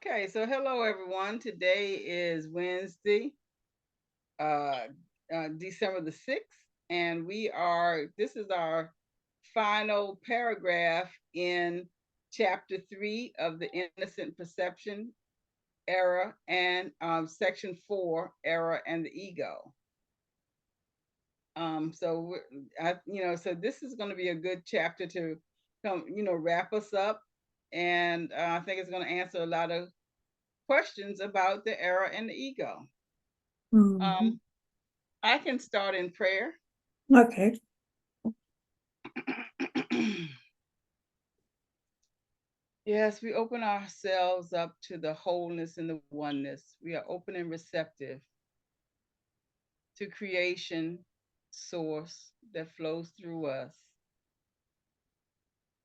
Okay, so hello everyone. Today is Wednesday, uh, December the 6th, and this is our final paragraph in chapter 3 of the Innocent Perception Era and section 4, Era and the Ego. So this is going to be a good chapter to wrap us up, and I think it's going to answer a lot of questions about the era and the ego. Mhm. I can start in prayer. Okay. Yes, we open ourselves up to the wholeness and the oneness. We are open and receptive to creation source that flows through us,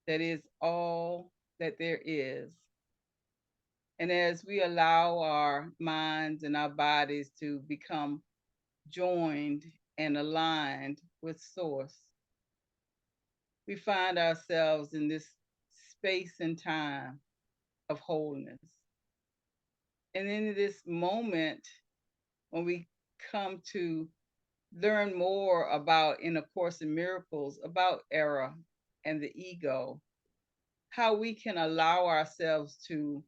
that is all that there is. And as we allow our minds and our bodies to become joined and aligned with source, we find ourselves in this space and time of wholeness. And in this moment, when we come to learn more about, in A Course in Miracles, about era and the ego, how we can allow ourselves to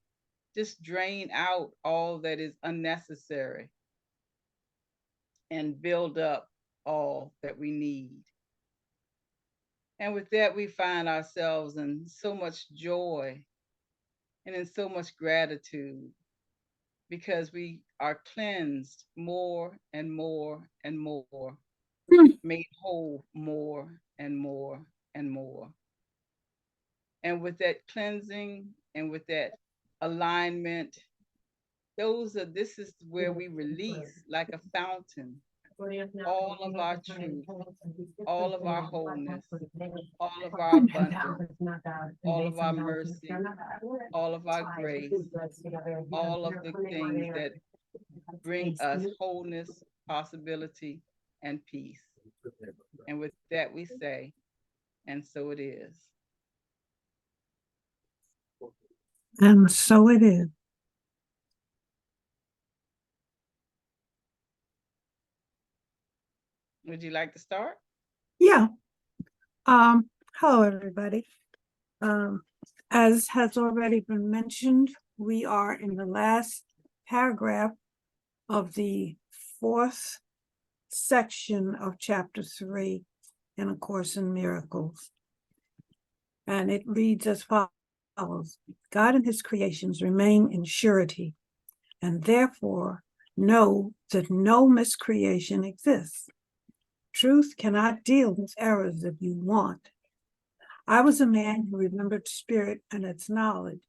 just drain out all that is unnecessary and build up all that we need. And with that, we find ourselves in so much joy and in so much gratitude because we are cleansed more and more and more, made whole more and more and more. And with that cleansing and with that alignment, this is where we release like a fountain all of our truth, all of our wholeness, all of our abundance, all of our mercy, all of our grace, all of the things that bring us wholeness, possibility, and peace. And with that, we say, and so it is. And so it is. Would you like to start? Yeah. Hello, everybody. As has already been mentioned, we are in the last paragraph of the fourth section of chapter 3 in A Course in Miracles. And it reads as follows: God and his creations remain in surety, and therefore know that no miscreation exists. Truth cannot deal with errors that you want. I was a man who remembered spirit and its knowledge.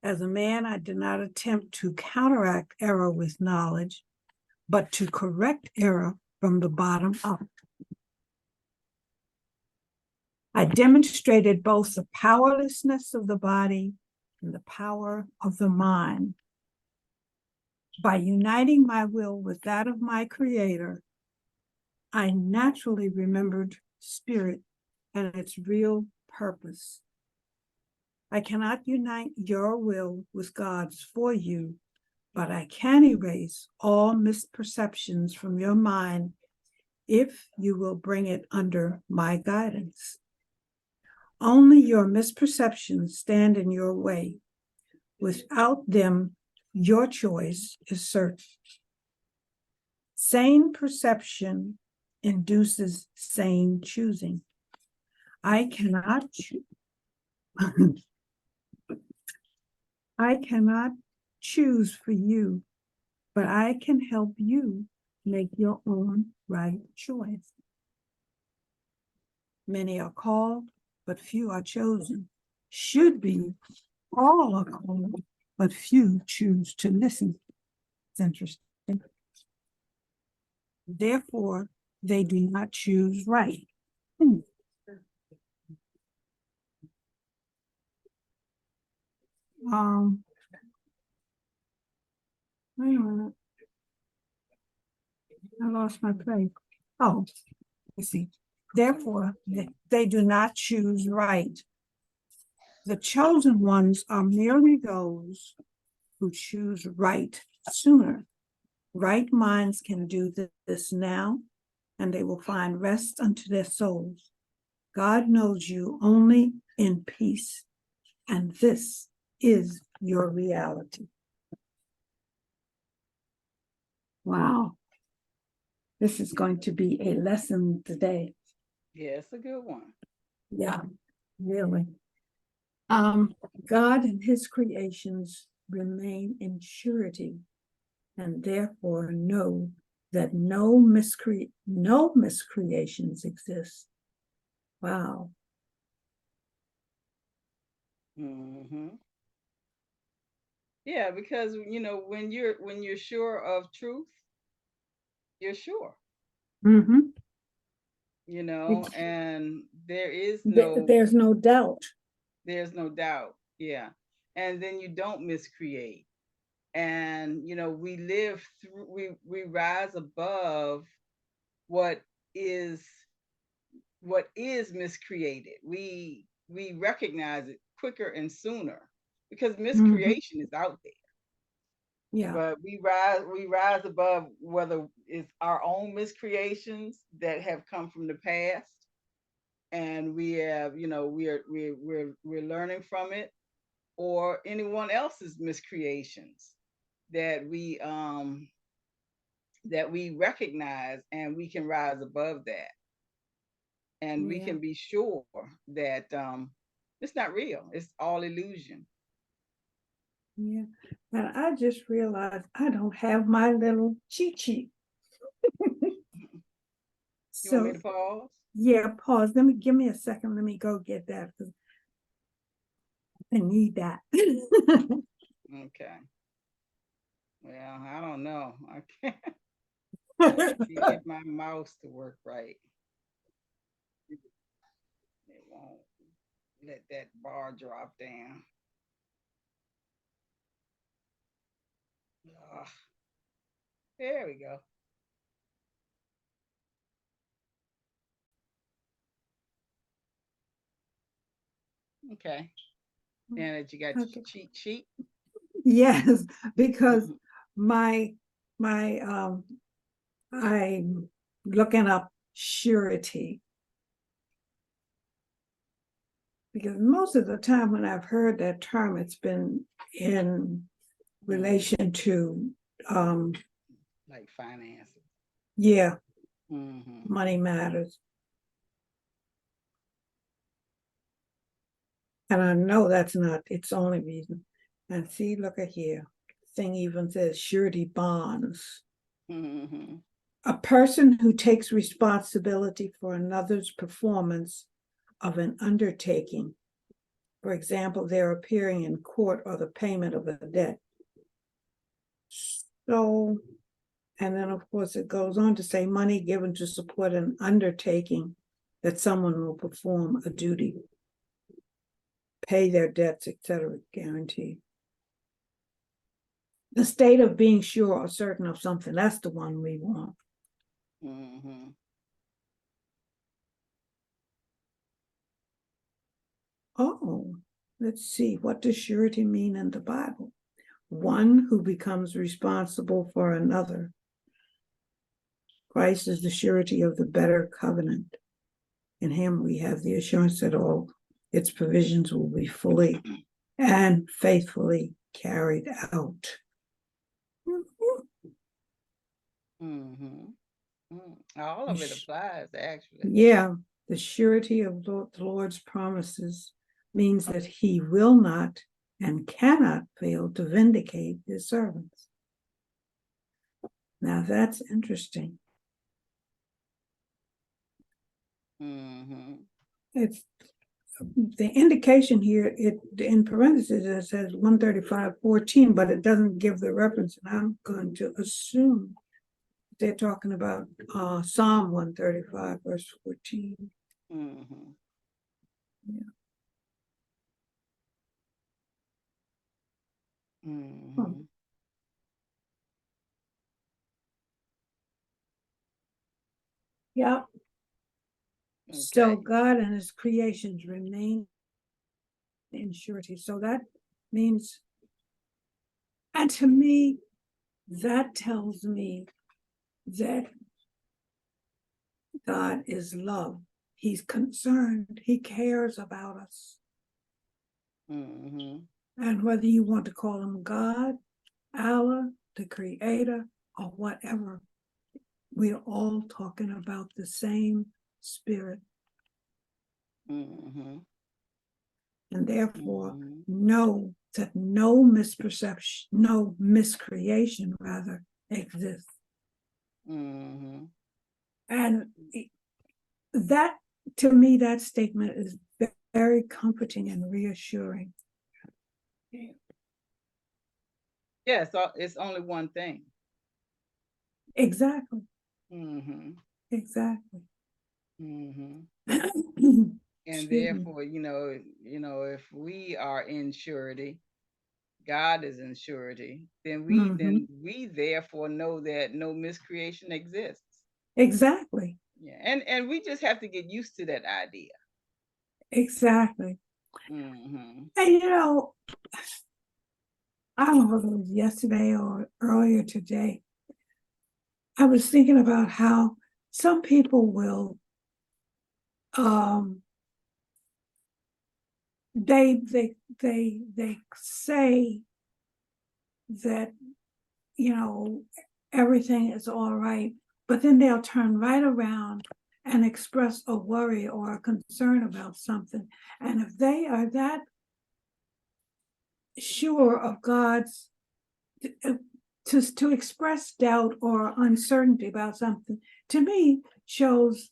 As a man, I did not attempt to counteract error with knowledge, but to correct error from the bottom up. I demonstrated both the powerlessness of the body and the power of the mind. By uniting my will with that of my Creator, I naturally remembered spirit and its real purpose. I cannot unite your will with God's for you, but I can erase all misperceptions from your mind if you will bring it under my guidance. Only your misperceptions stand in your way. Without them, your choice is certain. Sane perception induces sane choosing. I cannot I cannot choose for you, but I can help you make your own right choice. Many are called, but few are chosen. Should be, all are called, but few choose to listen. It's interesting. Therefore, they do not choose right. Wait a minute. I lost my place. Oh, I see. Therefore, they do not choose right. The chosen ones are merely those who choose right sooner. Right minds can do this now, and they will find rest unto their souls. God knows you only in peace, and this is your reality. Wow. This is going to be a lesson today. Yeah, it's a good one. Yeah, really. God and his creations remain in surety, and therefore know that no miscreations exist. Wow. Yeah, because when you're sure of truth, you're sure. Mm-hmm. And there's no doubt. no doubt. Yeah. And then you don't miscreate. And we live through we rise above what is miscreated. We recognize it quicker and sooner because miscreation is out there. Yeah. But we rise above whether it's our own miscreations that have come from the past, and we have we're learning from it, or anyone else's miscreations that we recognize, and we can rise above that, and we can be sure that it's not real, it's all illusion. Yeah. And I just realized I don't have my little cheat sheet. You want me to pause? Yeah, pause. Give me a second. Let me go get that. I need that. Okay. Well, I don't know. I can't get my mouse to work right. It won't let that bar drop down. Ugh. There we go. Okay. Now that you got your cheat sheet. Yes, because my I'm looking up surety. Because most of the time when I've heard that term, it's been in relation to like finances. Yeah. Money matters. And I know that's not its only reason. And see, look at here. Thing even says surety bonds. A person who takes responsibility for another's performance of an undertaking. For example, they're appearing in court or the payment of a debt. So, and then of course it goes on to say money given to support an undertaking that someone will perform a duty, pay their debts, etc., guaranteed. The state of being sure or certain of something, that's the one we want. Oh, let's see. What does surety mean in the Bible? One who becomes responsible for another. Christ is the surety of the better covenant. In him we have the assurance that all its provisions will be fully and faithfully carried out. All of it applies, actually. Yeah, the surety of the Lord's promises means that he will not and cannot fail to vindicate his servants. Now that's interesting. It's the indication here, it in parentheses it says 135:14, but it doesn't give the reference, and I'm going to assume they're talking about Psalm 135 verse 14. Yeah. Okay. So God and his creations remain in surety. So that means And to me, that tells me that God is love. He's concerned. He cares about us. Mm-hmm. And whether you want to call him God, Allah, the creator, or whatever, we're all talking about the same spirit. Mm-hmm. And therefore, Mm-hmm. know that no misperception, no miscreation rather exists. Mm-hmm. And that, to me, that statement is very comforting and reassuring. Yeah, so it's only one thing. Exactly, Mm-hmm. exactly. Mm-hmm. And Excuse me. therefore, if we are in surety, God is in surety, then Mhm. we therefore know that no miscreation exists. Exactly, Yeah, and we just have to get used to that idea. exactly. Mm-hmm. And I don't know if it was yesterday or earlier today, I was thinking about how some people will they say that everything is all right, but then they'll turn right around and express a worry or a concern about something. And if they are that sure of God's, to express doubt or uncertainty about something, to me shows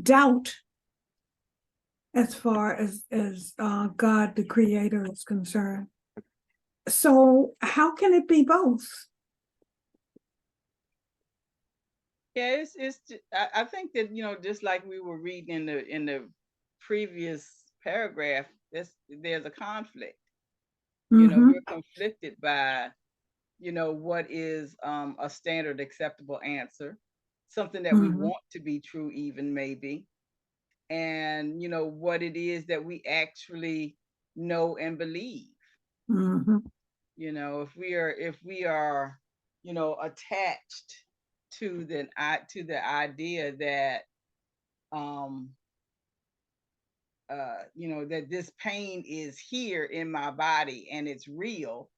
doubt as far as God, the creator, is concerned. So how can it be both? Yeah, I think that just like we were reading in the previous paragraph, there's a conflict. Mm-hmm. We're conflicted by what is a standard acceptable answer, something that we Mm-hmm. want to be true, even maybe, and what it is that we actually know and believe. Mm-hmm. If we are attached to the idea that um that this pain is here in my body and it's real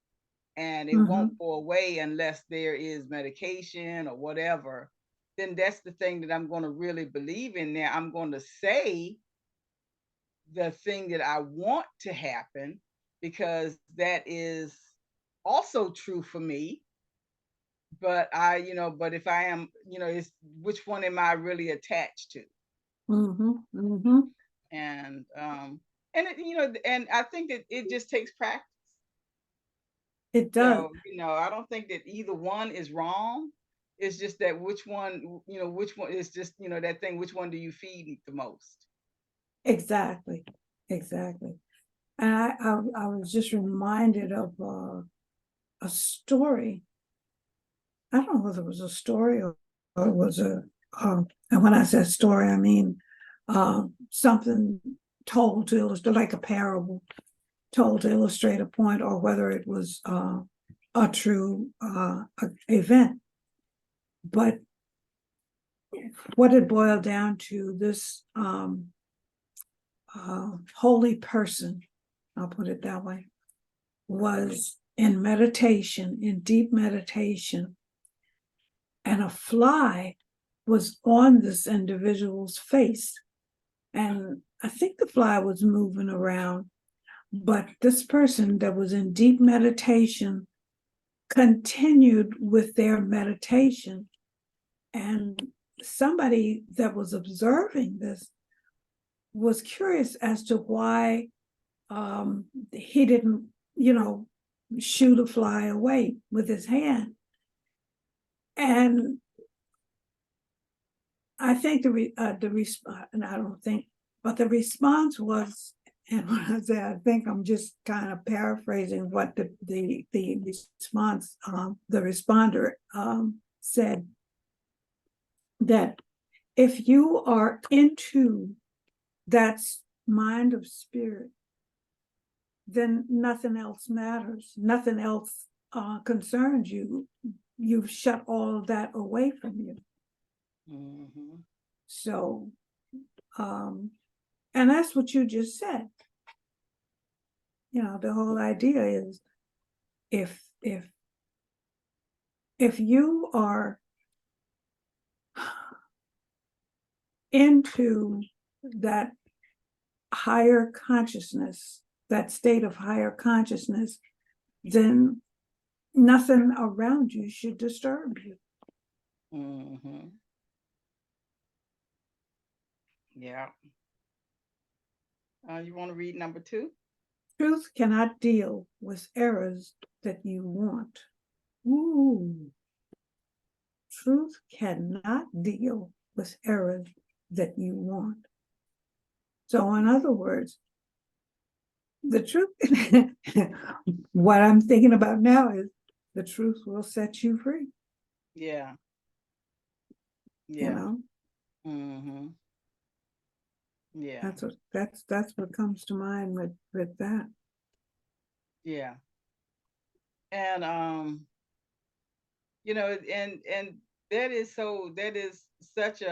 and it Mm-hmm. won't go away unless there is medication or whatever, then that's the thing that I'm going to really believe in. Now I'm going to say the thing that I want to happen because that is also true for me. But if I am, it's which one am I really attached to? Mm-hmm. Mm-hmm. And I think that it just takes practice. It does. So, I don't think that either one is wrong. It's just that which one is just, that thing, which one do you feed the most? Exactly. Exactly. And I was just reminded of a story. I don't know whether it was a story or it was and when I said story, I mean something told to illustrate, like a parable told to illustrate a point, or whether it was a true event. But what it boiled down to, this holy person, I'll put it that way, was in meditation, in deep meditation, and a fly was on this individual's face. And I think the fly was moving around, but this person that was in deep meditation continued with their meditation. And somebody that was observing this was curious as to why he didn't, shoot a fly away with his hand. And I think the response, and I don't think, but the response was, and when I say I think, I'm just kind of paraphrasing what the response, the responder said, that if you are into that mind of spirit, then nothing else matters. Nothing else concerns you. You've shut all of that away from you. Mm-hmm. So, and that's what you just said. You know, the whole idea is if you are into that higher consciousness, that state of higher consciousness, then nothing around you should disturb you. Mm-hmm. Yeah. You want to read number 2? Truth cannot deal with errors that you want. Ooh. Truth cannot deal with errors that you want. So, in other words, the truth, what I'm thinking about now is the truth will set you free. Yeah. You Yeah. know, Mm-hmm. Yeah. that's what comes to mind with that. Yeah. And you know, and that is such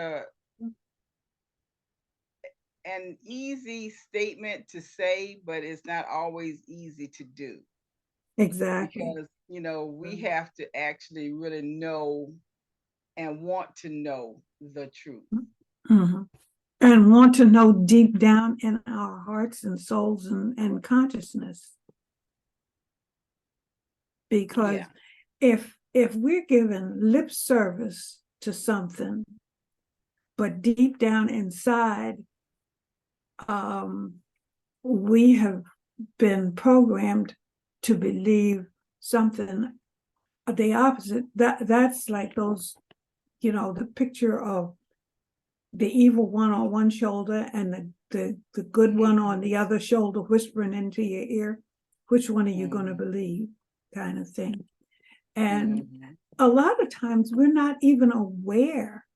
an easy statement to say, but it's not always easy to do, Exactly. because you know we have to actually really know and want to know the truth. Mhm. And want to know deep down in our hearts and souls and consciousness. Because Yeah. if we're given lip service to something, but deep down inside, we have been programmed to believe something the opposite. That's like those, you know, the picture of the evil one on one shoulder and the good one on the other shoulder whispering into your ear. Which one are you going to believe? Kind of thing. And a lot of times we're not even aware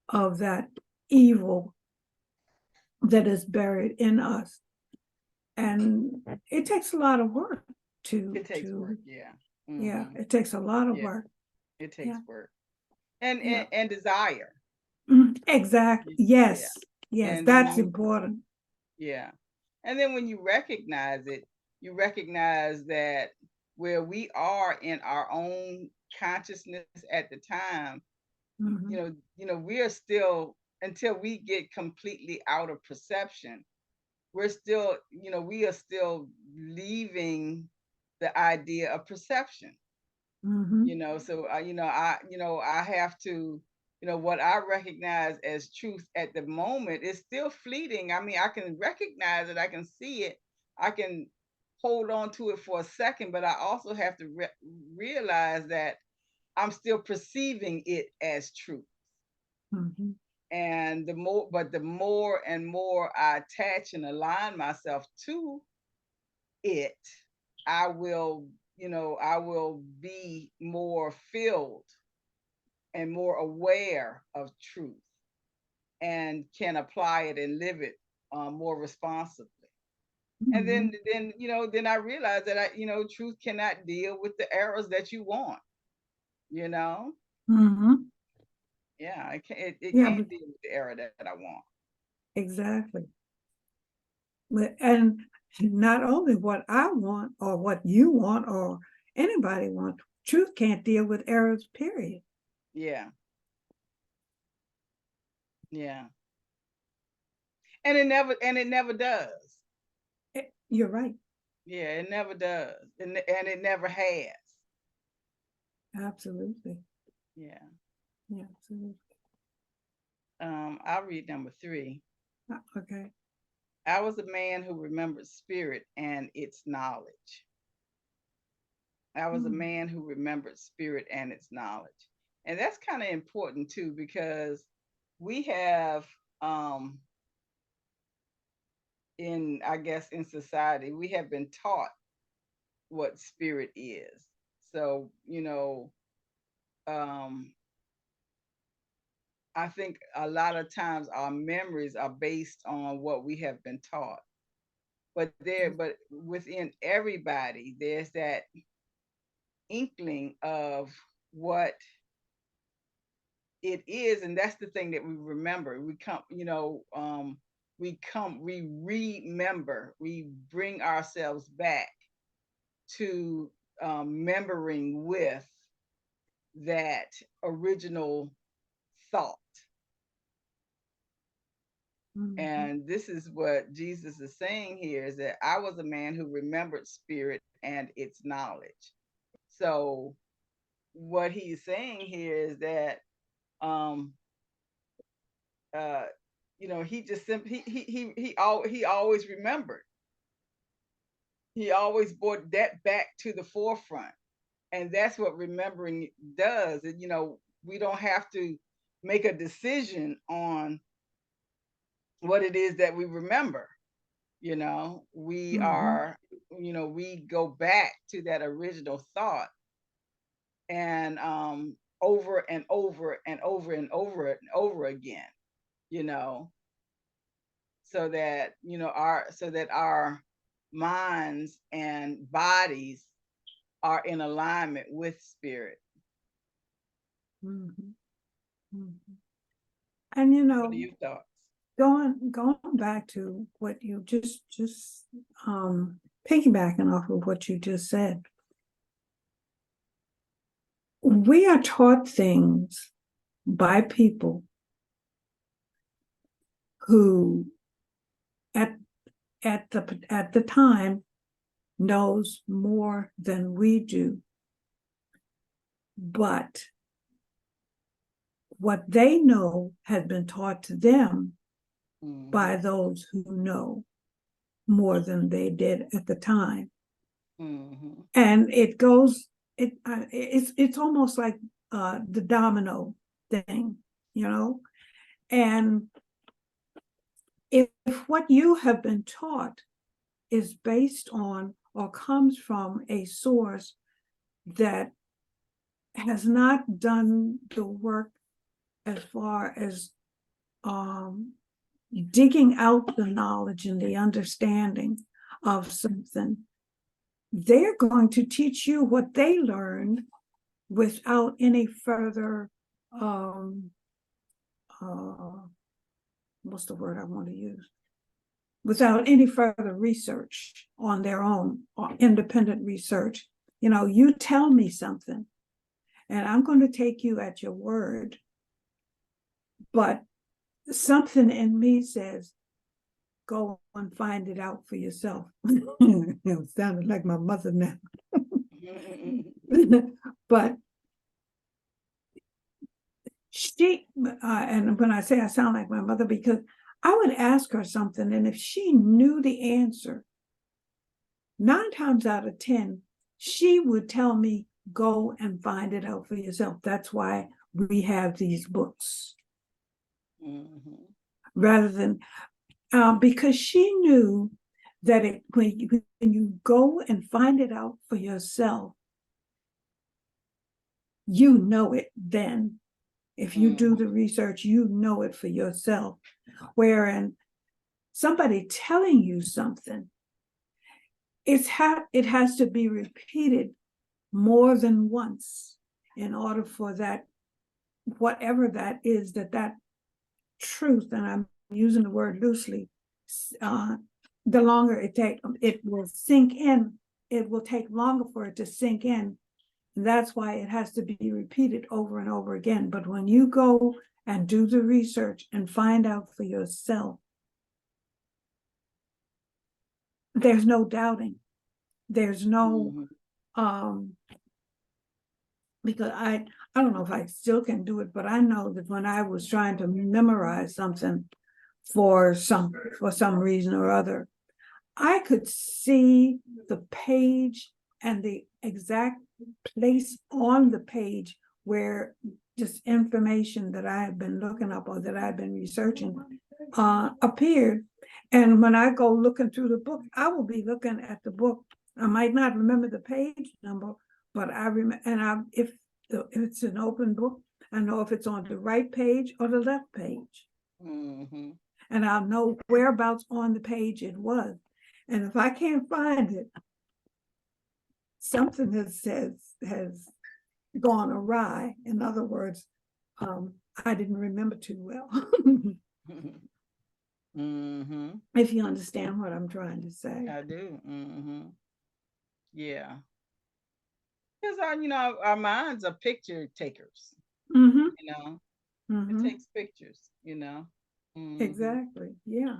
of that evil that is buried in us. And it takes a lot of work It takes to work. Yeah. Mm-hmm. it takes a lot of Yeah. work. It takes Yeah. work and, Yeah. and desire. Exactly. Yeah. Yes. Yes, And then that's important. yeah. And then when you recognize it, you recognize that where we are in our own consciousness at the time, Mhm. we are still, until we get completely out of perception, we're still, we are still leaving the idea of perception. Mhm. So I have to, what I recognize as truth at the moment is still fleeting. I mean, I can recognize it, I can see it, I can hold on to it for a second, but I also have to realize that I'm still perceiving it as truth. Mhm. And the more and more I attach and align myself to it, I will, I will be more filled and more aware of truth and can apply it and live it more responsibly. And Mhm. then I realized that truth cannot deal with the errors that you want. You know, Mhm. yeah, it Yeah, can't deal with the error that I want. exactly. And not only what I want or what you want or anybody wants, truth can't deal with errors, period. Yeah, yeah, and it never does. You're right. Yeah, it never does, and it never has. Absolutely. Yeah. Yeah, absolutely. I'll read number 3. Okay. I was a man who remembered spirit and its knowledge. I was a man who remembered spirit and its knowledge. And that's kind of important too, because we have I guess in society, we have been taught what spirit is. So, um I think a lot of times our memories are based on what we have been taught. but within everybody, there's that inkling of what it is, and that's the thing that we remember. We remember, we bring ourselves back to remembering with that original thought. Mhm. And this is what Jesus is saying here, is that I was a man who remembered spirit and its knowledge. So what he's saying here is that um he just simply he always remembered. He always brought that back to the forefront. And that's what remembering does. And we don't have to make a decision on what it is that we remember. We are, we go back to that original thought, and over and over and over and over and over again, you know, so that our minds and bodies are in alignment with spirit. Mhm. Mhm. And What are your thoughts? going back to what you just piggybacking off of what you just said, we are taught things by people who at the time knows more than we do, but what they know has been taught to them by those who know more than they did at the time. And it goes, it's almost like the domino thing, and if what you have been taught is based on or comes from a source that has not done the work as far as digging out the knowledge and the understanding of something, they're going to teach you what they learned without any further what's the word I want to use? Without any further research on their own or independent research. You tell me something and I'm going to take you at your word, but something in me says, go and find it out for yourself. It sounded like my mother now. But she, and when I say I sound like my mother, because I would ask her something, and if she knew the answer, 9 times out of 10, she would tell me, go and find it out for yourself. That's why we have these books. Rather than, because she knew that when you go and find it out for yourself, you know it then. If you do the research, you know it for yourself. Wherein somebody telling you something, it has to be repeated more than once in order for that, whatever that is, that truth, and I'm using the word loosely, the longer it will sink in. It will take longer for it to sink in. And that's why it has to be repeated over and over again. But when you go and do the research and find out for yourself, there's no doubting. There's no because I don't know if I still can do it, but I know that when I was trying to memorize something for some reason or other, I could see the page and the exact place on the page where just information that I had been looking up or that I've been researching appeared. And when I go looking through the book, I will be looking at the book. I might not remember the page number, but I remember, and if it's an open book, I know if it's on the right page or the left page. And I'll know whereabouts on the page it was. And if I can't find it, something has gone awry. In other words, I didn't remember too well. Mm-hmm. If you understand what I'm trying to say. I do. Mm-hmm. Yeah. Because our minds are picture takers, Mm-hmm. you know. It Mm-hmm. takes pictures, you know. Mm-hmm. Exactly. Yeah.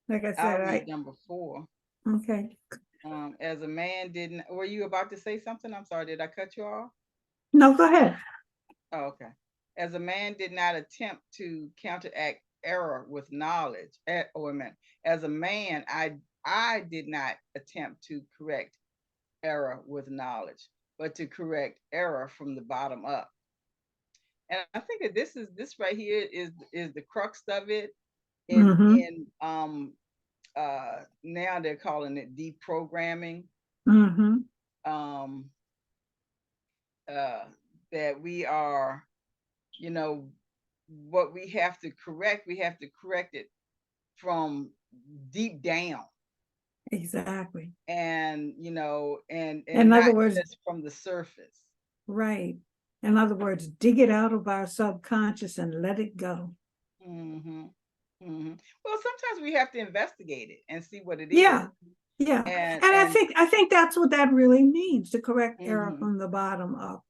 Like I I'll said, read number 4. okay. As a man didn't, were you about to say something? I'm sorry, did I cut you off? No, go ahead. Oh, okay. As a man did not attempt to counteract error with knowledge, or a man, as a man, I did not attempt to correct error with knowledge, but to correct error from the bottom up. And I think that this right here is the crux of it. In Mm-hmm. Now they're calling it deprogramming. Mm-hmm. Um, that we are, you know, what we have to correct it from deep down, Exactly. and and In other not words, just from the surface. right. In other words, dig it out of our subconscious and let it go. Mm-hmm. Mm-hmm. Well, sometimes we have to investigate it and see what it is. Yeah. Yeah. And And I think that's what that really means, to correct error mm-hmm. from the bottom up.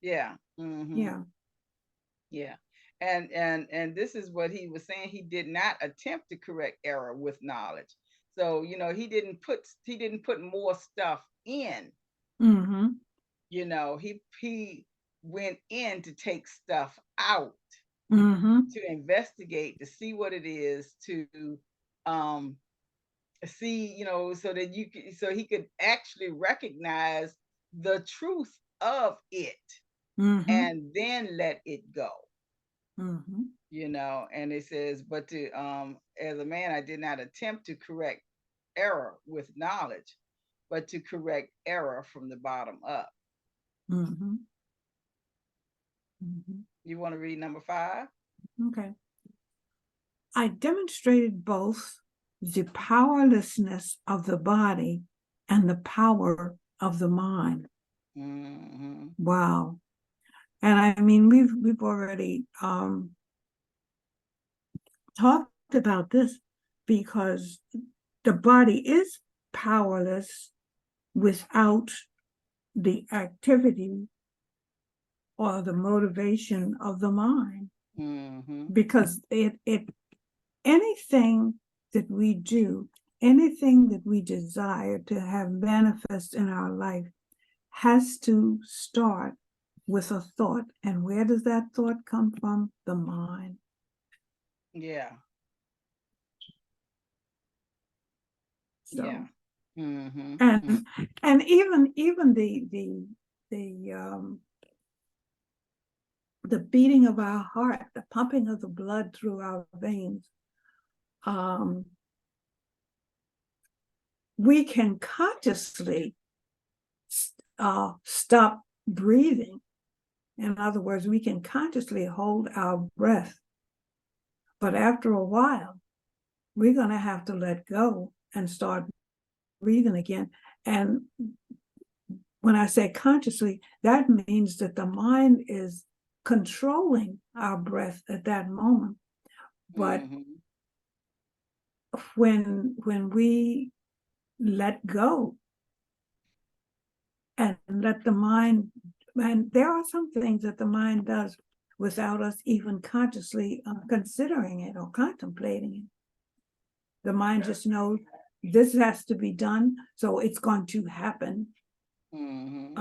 Yeah. Mm-hmm. Yeah. Yeah. And this is what he was saying. He did not attempt to correct error with knowledge. So, he didn't put more stuff in. Mm-hmm. He went in to take stuff out, Mm-hmm. to investigate, to see what it is, to um see, so he could actually recognize the truth of it, Mm-hmm. and then let it go. Mm-hmm. And it says, but to as a man, I did not attempt to correct error with knowledge, but to correct error from the bottom up. Mm-hmm. Mm-hmm. You want to read number 5? Okay. I demonstrated both the powerlessness of the body and the power of the mind. Mm-hmm. Wow. And I mean, we've already talked about this, because the body is powerless without the activity or the motivation of the mind, Mm-hmm. because it anything that we do, anything that we desire to have manifest in our life, has to start with a thought. And where does that thought come from? The mind. Yeah. So, Yeah. Mm-hmm. and even the beating of our heart, the pumping of the blood through our veins, we can consciously stop breathing. In other words, we can consciously hold our breath, but after a while, we're going to have to let go and start breathing again. And when I say consciously, that means that the mind is controlling our breath at that moment. But Mm-hmm. when we let go and let the mind, and there are some things that the mind does without us even consciously considering it or contemplating it. The mind just knows this has to be done, so it's going to happen. Mm-hmm.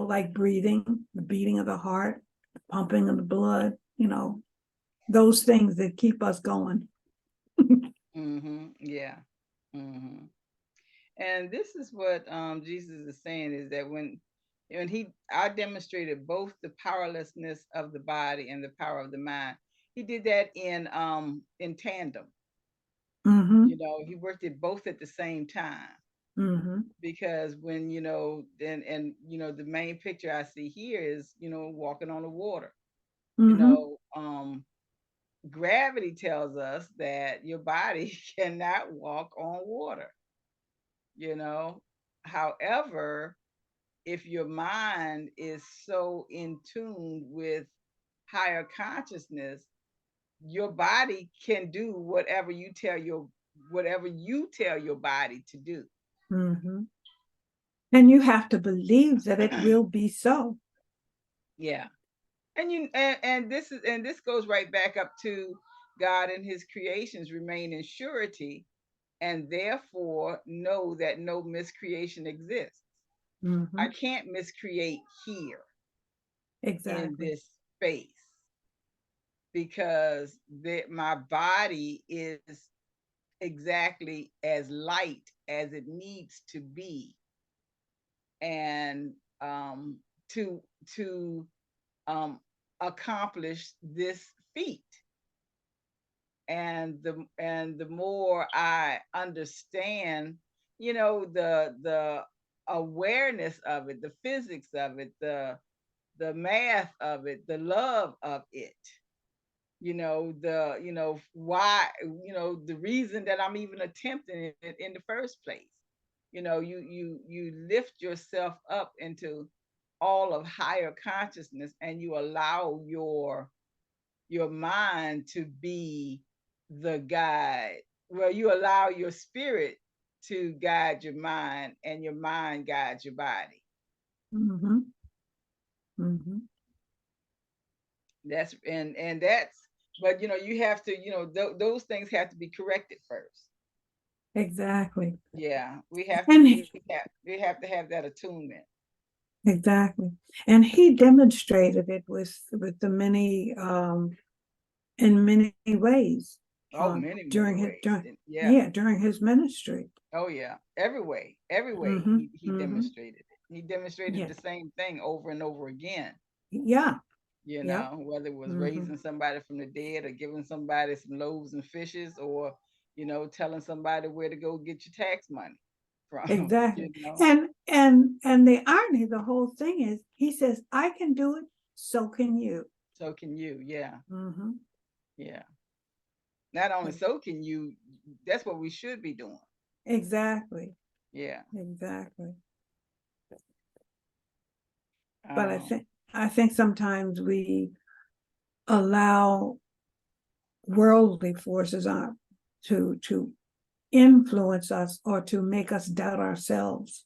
Like breathing, the beating of the heart, the pumping of the blood, those things that keep us going. Mm-hmm. Yeah. Mm-hmm. And this is what Jesus is saying, is that when I demonstrated both the powerlessness of the body and the power of the mind. He did that in tandem. Mm-hmm. He worked it both at the same time. Mm-hmm. Because when the main picture I see here is walking on the water. you Mm-hmm. know um gravity tells us that your body cannot walk on water, you know. However, if your mind is so in tune with higher consciousness, your body can do whatever you tell your body to do. Mm-hmm. And you have to believe that it will be so. Yeah. And this goes right back up to God and his creations remain in surety, and therefore know that no miscreation exists. Mm-hmm. I can't miscreate here in Exactly. this space because my body is exactly as light as it needs to be, and to um, accomplish this feat. And the more I understand, the awareness of it, the physics of it, the math of it, the love of it, why, the reason that I'm even attempting it in the first place. You lift yourself up into all of higher consciousness, and you allow your mind to be the guide. Well, you allow your spirit to guide your mind, and your mind guides your body. Mm-hmm. Mm-hmm. That's but you have to, those things have to be corrected first. Exactly. Yeah, we have to And we have to have that attunement. exactly. And he demonstrated it with the many in many ways Oh, many during his ways. during Yeah. yeah, during his ministry. Oh yeah, every way Mm-hmm. he Mm-hmm. demonstrated it. He demonstrated Yeah. the same thing over and over again. Yeah. Yep. Whether it was Mm-hmm. raising somebody from the dead, or giving somebody some loaves and fishes, or telling somebody where to go get your tax money from. Exactly. And the irony, the whole thing is, he says, I can do it, so can you. So can you. Yeah. Mm-hmm. Yeah. Not only so can you, that's what we should be doing. Exactly. Yeah. Exactly. But um I think sometimes we allow worldly forces on to influence us or to make us doubt ourselves.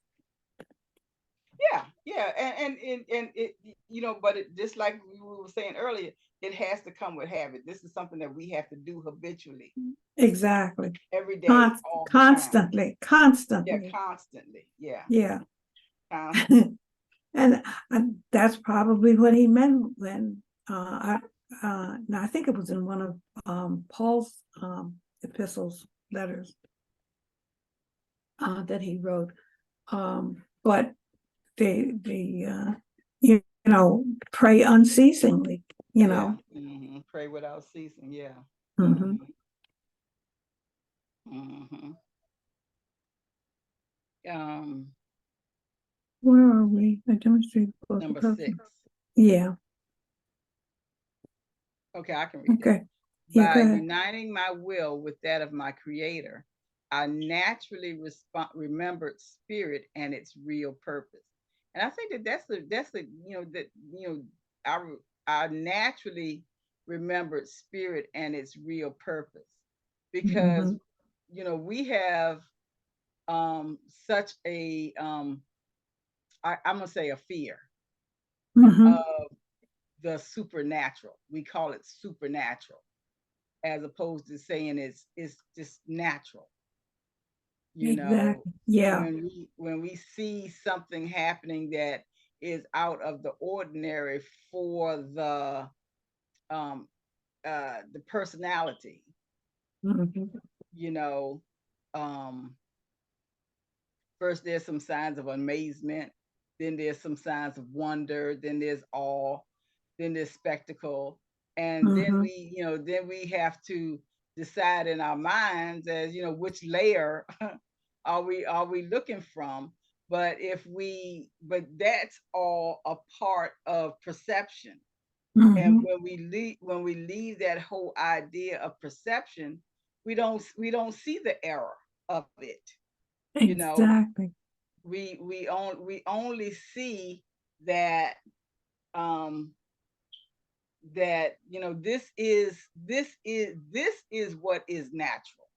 yeah, and it, but it, just like we were saying earlier, it has to come with habit. This is something that we have to do habitually, Exactly. every day, all the time. Constantly, Yeah, constantly. constantly. Yeah. Yeah. Constantly. And that's probably what he meant when now I think it was in one of Paul's epistles, letters that he wrote. But the pray unceasingly, Yeah. Pray without ceasing. Yeah. Mhm. hmm um Where are we? I demonstrate both the Number person. 6. Yeah. Okay, I can read it. Okay. Yeah, go By ahead. uniting my will with that of my creator, I naturally remembered spirit and its real purpose. And I think that that's the that I I naturally remembered spirit and its real purpose, because Mm-hmm. we have such a I'm gonna say a fear Mm-hmm. of the supernatural. We call it supernatural, as opposed to saying it's just natural. you know Exactly. Yeah. when we see something happening that is out of the ordinary for um the personality, Mm-hmm. you know um first there's some signs of amazement, then there's some signs of wonder, then there's awe, then there's spectacle, and then Mm-hmm. we have to decide in our minds, as which layer are we looking from. But that's all a part of perception. And Mhm. when we leave that whole idea of perception, we don't see the error of it. You know, Exactly. we only see that um that this is what is natural.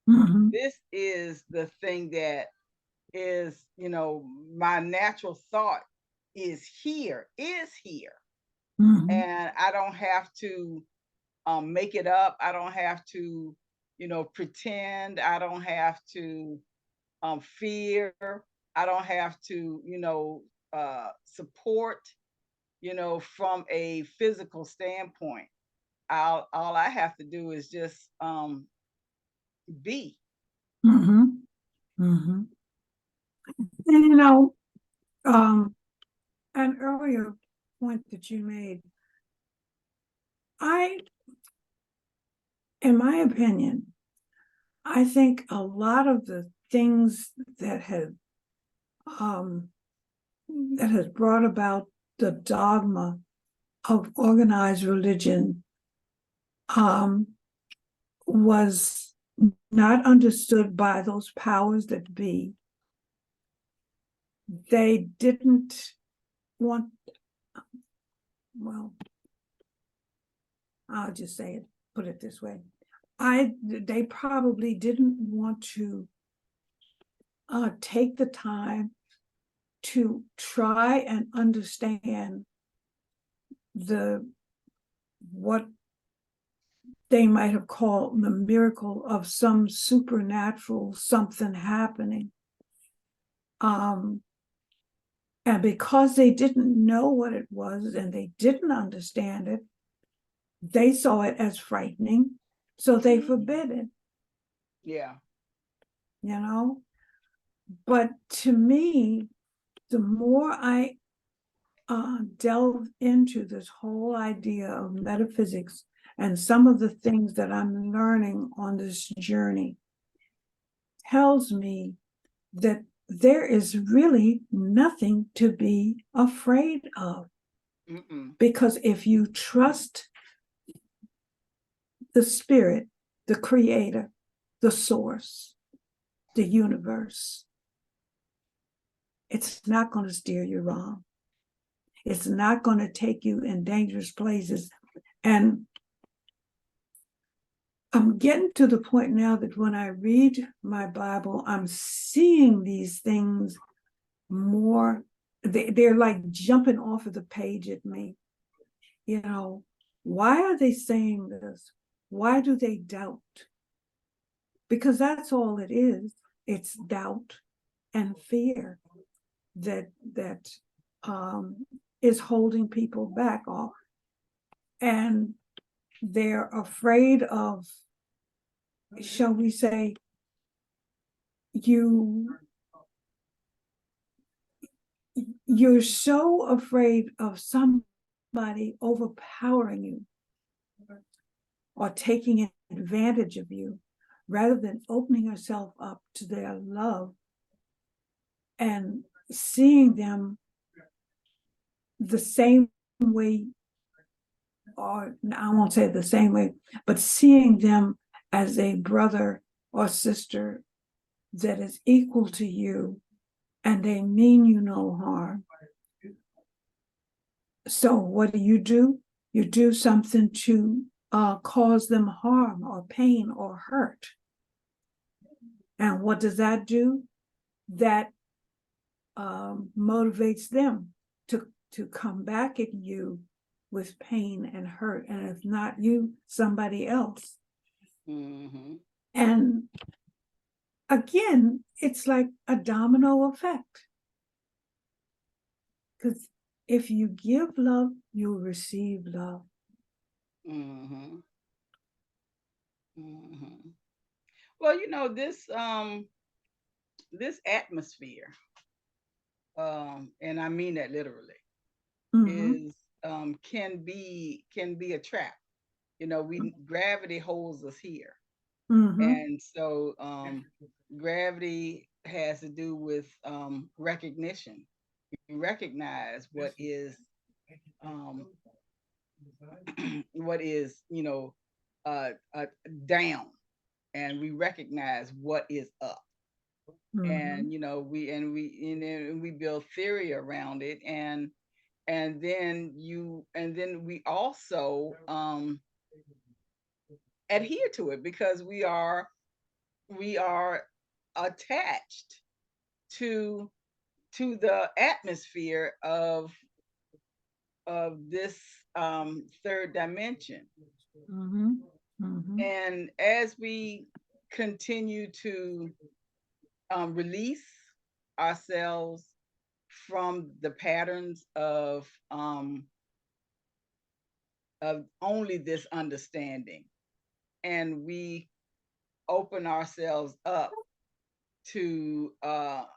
Mhm. This is the thing that is, my natural thought is here, Mhm. and I don't have to make it up. I don't have to, pretend. I don't have to fear. I don't have to, support, from a physical standpoint. All I have to do is just be. Mhm. Mhm. And an earlier point that you made, I, in my opinion, I think a lot of the things um, that has brought about the dogma of organized religion um, was not understood by those powers that be. They didn't want, well, I'll just say it, put it this way. They probably didn't want to take the time to try and understand the what they might have called the miracle of some supernatural something happening. And because they didn't know what it was and they didn't understand it, they saw it as frightening, so they forbid it, Yeah. you know. But to me, the more I delve into this whole idea of metaphysics and some of the things that I'm learning on this journey, tells me that there is really nothing to be afraid of. Mm-mm. Because if you trust the spirit, the creator, the source, the universe, it's not going to steer you wrong. It's not going to take you in dangerous places. And I'm getting to the point now that when I read my Bible, I'm seeing these things more. They're like jumping off of the page at me. Why are they saying this? Why do they doubt? Because that's all it is. It's doubt and fear that is holding people back off. And they're afraid of, shall we say, you're so afraid of somebody overpowering you or taking advantage of you, rather than opening yourself up to their love and seeing them the same way, or I won't say the same way, but seeing them as a brother or sister that is equal to you and they mean you no harm. So what do? You do something to cause them harm or pain or hurt. And what does that do? That motivates them to come back at you with pain and hurt. And if not you, somebody else. Mm-hmm. And again, it's like a domino effect. Because if you give love, you'll receive love. Mm-hmm. Mm-hmm. Well, this atmosphere, and I mean that literally, Mm-hmm. is can be a trap. We gravity holds us here. Mm-hmm. And so gravity has to do with recognition. You recognize what is um, what is, down, and we recognize what is up. Mhm. And we build theory around it, and then we also adhere to it, because we are attached to the atmosphere of this third dimension. Mhm. Mhm. And as we continue to release ourselves from the patterns of only this understanding, and we open ourselves up to a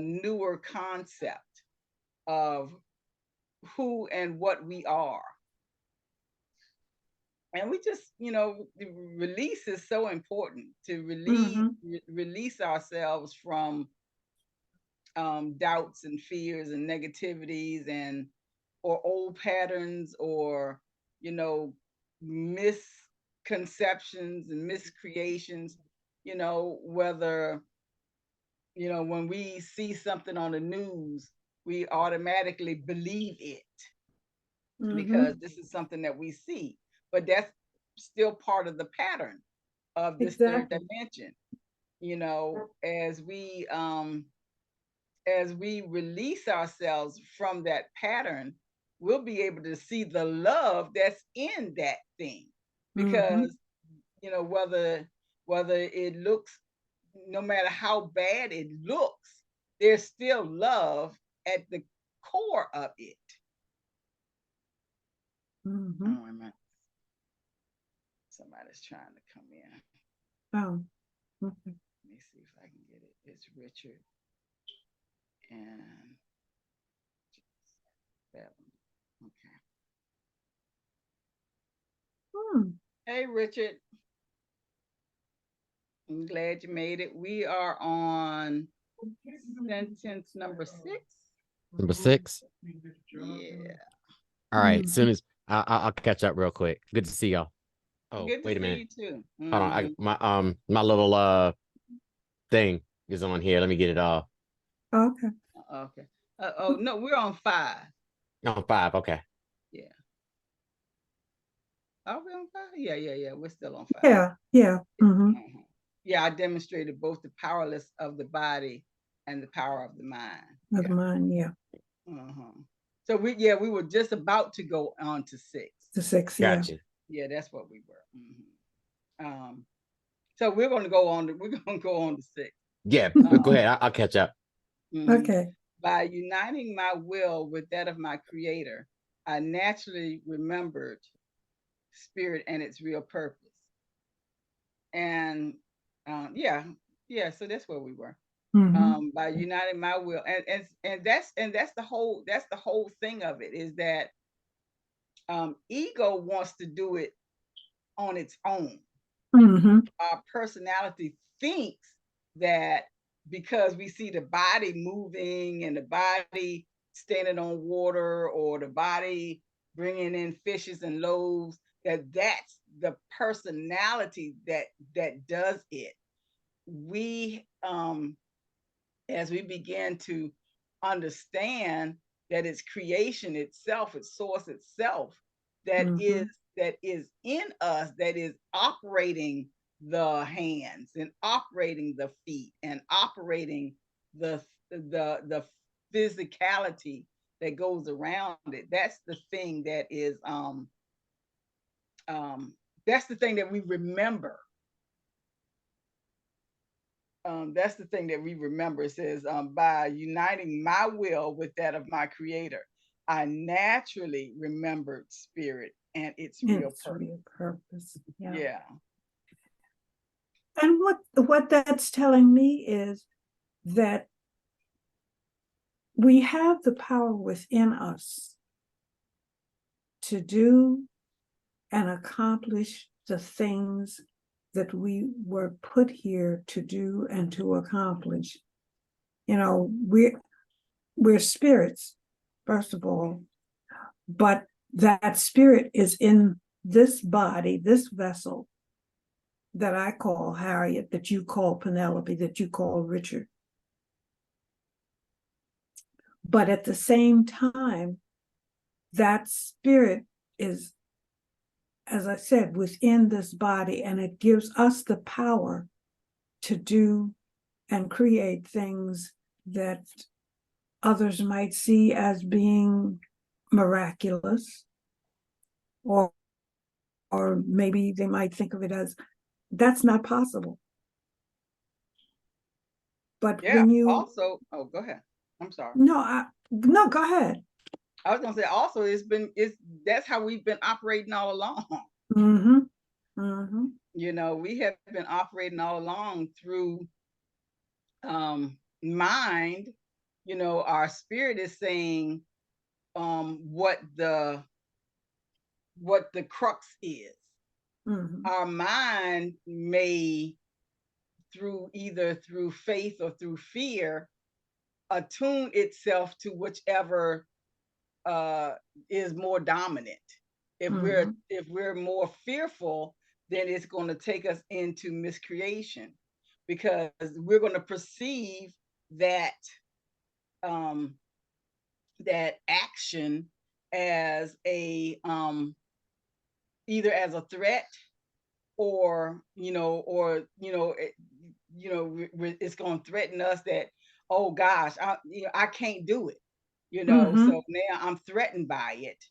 newer concept of who and what we are. And we just, the release is so important, to Mhm. release ourselves from doubts and fears and negativities, or old patterns, or you know misconceptions and miscreations. Whether when we see something on the news, we automatically believe it because Mhm. this is something that we see, but that's still part of the pattern of this third Exactly. dimension. As we release ourselves from that pattern, we'll be able to see the love that's in that thing. Mhm. Because whether it looks, no matter how bad it looks, there's still love at the core of it. Mhm. Oh, wait a minute. Somebody's trying to come in. Oh. Okay. Let me see if I can get it. It's Richard and Bevan. Okay. Hmm. Hey, Richard. I'm glad you made it. We are on sentence number 6. Number 6. Yeah. All right. Mhm. Soon as I'll catch up real quick. Good to see y'all. Oh, Good to wait a see minute. you too. Hold on. My little thing is on here. Let me get it off. Okay. Okay. Oh no, we're on 5. No, 5. Okay. Yeah. Are we on 5? Yeah. We're still on 5. Yeah. Yeah. Mhm. Mhm. Yeah, I demonstrated both the powerless of the body and the power of the mind. Of Yeah. mine. Yeah. So we were just about to go on to 6. The 6. Yeah. Gotcha. Yeah, that's what we were. So we're going to go on. We're going to go on to 6. Yeah. Go ahead. I'll catch up. Okay. By uniting my will with that of my creator, I naturally remembered spirit and its real purpose. And so that's where we were. Mhm. By uniting my will, and that's the whole thing of it, is that ego wants to do it on its own. Mhm. Our personality thinks that because we see the body moving and the body standing on water, or the body bringing in fishes and loaves, that's the personality that does it. We As we begin to understand that it's creation itself, it's source itself, that is Mhm. that is in us, that is operating the hands and operating the feet and operating the physicality that goes around it. That's the thing that we remember. That's the thing that we remember. It says, by uniting my will with that of my creator, I naturally remembered spirit and its real It's purpose. real purpose. Yeah. Yeah. And what that's telling me is that we have the power within us to do and accomplish the things that we were put here to do and to accomplish. We're spirits, first of all, but that spirit is in this body, this vessel that I call Harriet, that you call Penelope, that you call Richard. But at the same time, that spirit is, as I said, within this body, and it gives us the power to do and create things that others might see as being miraculous, or maybe they might think of it as that's not possible. But Yeah. when you Also, oh, go ahead. I'm sorry. no, go ahead. I was gonna say also that's how we've been operating all along. Mm-hmm. Mm-hmm. You know, we have been operating all along through mind. You know, our spirit is saying what the crux is. Mm-hmm. Our mind may, either through faith or through fear, attune itself to whichever is more dominant. If we're more fearful, then it's going to take us into miscreation, because we're going to perceive that that action as a either as a threat, or it's going to threaten us that, oh gosh, I can't do it, Mm-hmm. so now I'm threatened by it.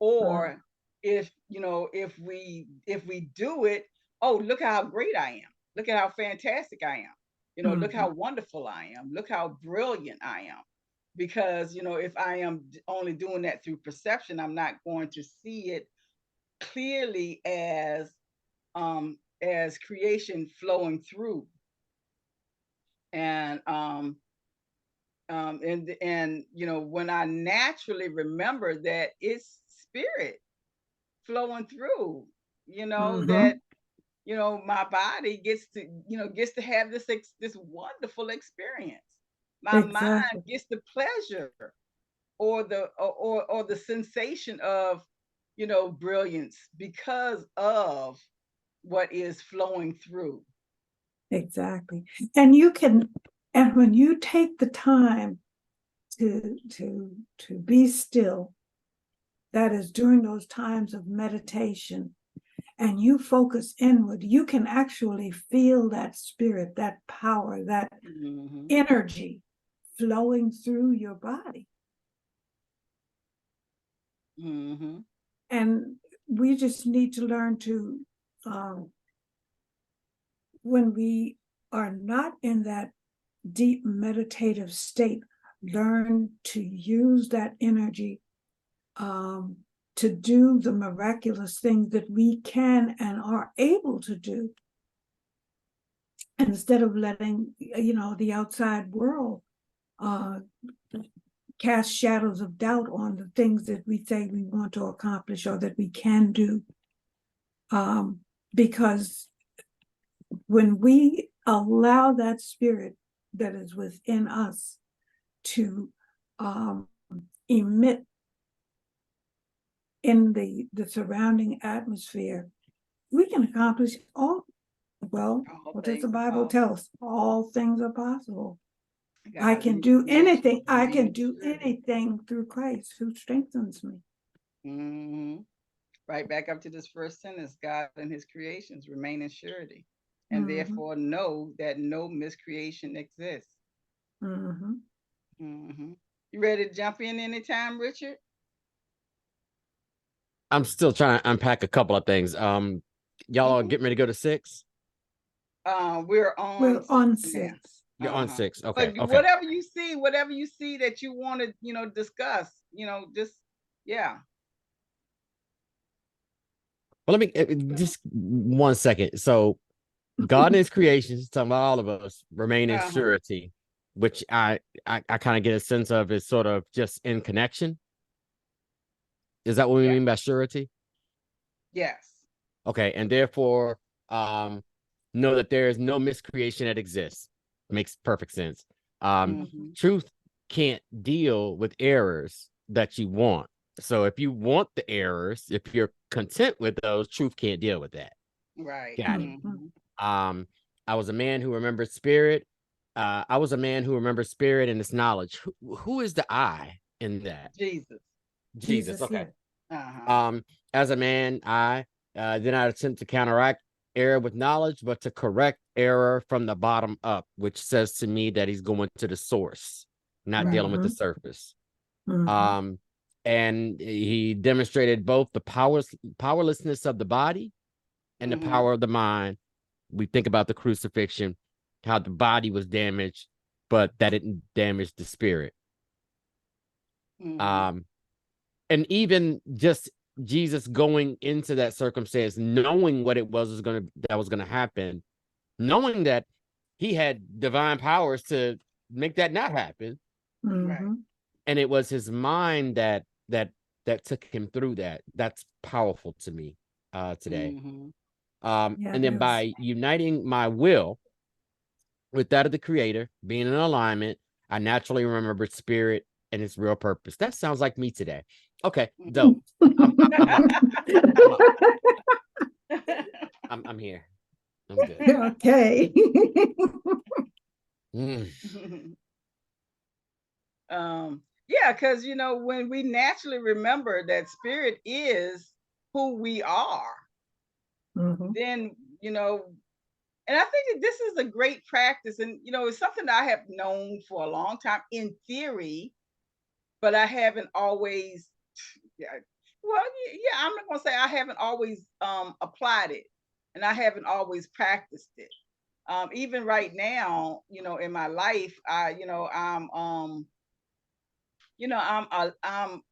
Or if we do it, oh, look how great I am, look at how fantastic I am, look how wonderful I am, look how brilliant I am. Because if I am only doing that through perception, I'm not going to see it clearly as creation flowing through. And when I naturally remember that it's spirit flowing through, that my body gets to have this wonderful experience. My mind gets the pleasure, or the sensation of brilliance, because of what is flowing through. Exactly. And when you take the time to be still, that is during those times of meditation, and you focus inward, you can actually feel that spirit, that power, that energy flowing through your body. And we just need to learn to, when we are not in that deep meditative state, learn to use that energy to do the miraculous things that we can and are able to do, instead of letting the outside world cast shadows of doubt on the things that we say we want to accomplish or that we can do. Because when we allow that spirit that is within us to emit in the surrounding atmosphere, we can accomplish what does the Bible tell us? All things are possible. I can do anything. I can do anything through Christ who strengthens me. Right back up to this first sentence: God and his creations remain in surety, and therefore know that no miscreation exists. You ready to jump in anytime, Richard? I'm still trying to unpack a couple of things. Y'all are getting ready to go to 6? We're on 6. You're on 6. Okay. But whatever you see that you want to, discuss, just, yeah. Well, let me just 1 second. So God and his creations, talking about all of us, remain in surety, which I kind of get a sense of is sort of just in connection. Is that what we mean by surety? Yes. Okay. And therefore, know that there is no miscreation that exists. Makes perfect sense. Truth can't deal with errors that you want. So if you want the errors, if you're content with those, truth can't deal with that. Right. Got it. Mhm. I was a man who remembered spirit. I was a man who remembered spirit and its knowledge. Who is the I in that? Jesus. Jesus. Okay. yeah. Uh-huh. As a man, I did not attempt to counteract error with knowledge, but to correct error from the bottom up, which says to me that he's going to the source, not Right. dealing with the surface. Mhm. And he demonstrated both the powerlessness of the body and the Mhm. power of the mind. We think about the crucifixion, how the body was damaged, but that didn't damage the spirit. Mhm. Um, and even just Jesus going into that circumstance, knowing what it was gonna happen, knowing that he had divine powers to make that not happen, Right. Mhm. and it was his mind that took him through that. That's powerful to me today. Mhm. Yeah, And it then is. by uniting my will with that of the creator, being in alignment, I naturally remembered spirit and its real purpose. That sounds like me today. Okay, dope. I'm up. I'm up. I'm here. I'm good. Okay. Mm. Yeah, because when we naturally remember that spirit is who we are, Mhm. then and I think that this is a great practice, and it's something that I have known for a long time in theory, but I haven't always. Yeah, well, yeah, I'm not gonna say I haven't always applied it, and I haven't always practiced it. Even right now, in my life, I'm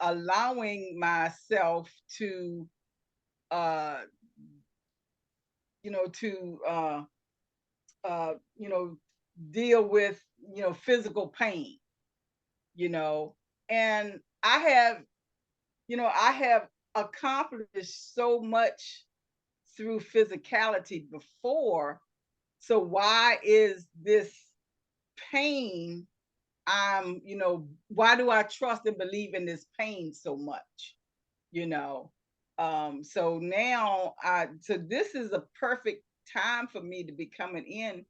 allowing myself to uh to uh you know deal with physical pain, you know and I have accomplished so much through physicality before. So why is this pain? Why do I trust and believe in this pain so much? You know. So now so this is a perfect time for me to be coming in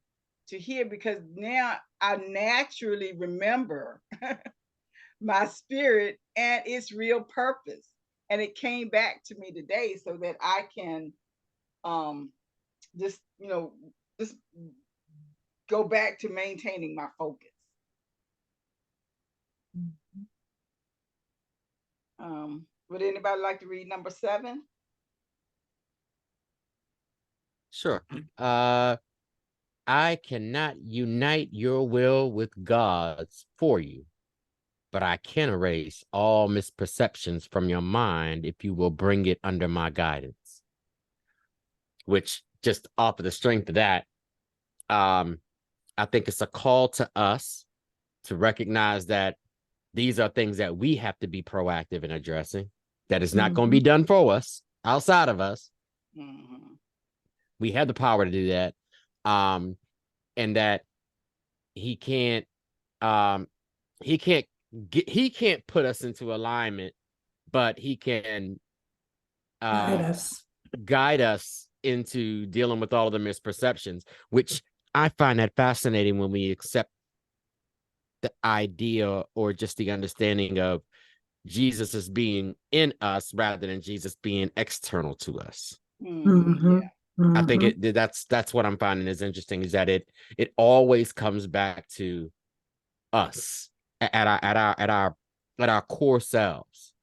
to here, because now I naturally remember my spirit and its real purpose. And it came back to me today so that I can um just just go back to maintaining my focus. Would anybody like to read number 7? Sure. I cannot unite your will with God's for you, but I can erase all misperceptions from your mind if you will bring it under my guidance. Which, just off of the strength of that, I think it's a call to us to recognize that these are things that we have to be proactive in addressing. That is not going to be Mhm. done for us outside of us. Mm-hmm. We have the power to do that. Um, and that he can't um he can't put us into alignment, but he can Guide uh us. guide us into dealing with all of the misperceptions, which I find that fascinating when we accept the idea or just the understanding of Jesus as being in us rather than Jesus being external to us. Mm-hmm. Yeah. Mhm. I think Mhm. that's what I'm finding is interesting, is that it always comes back to us at our core selves.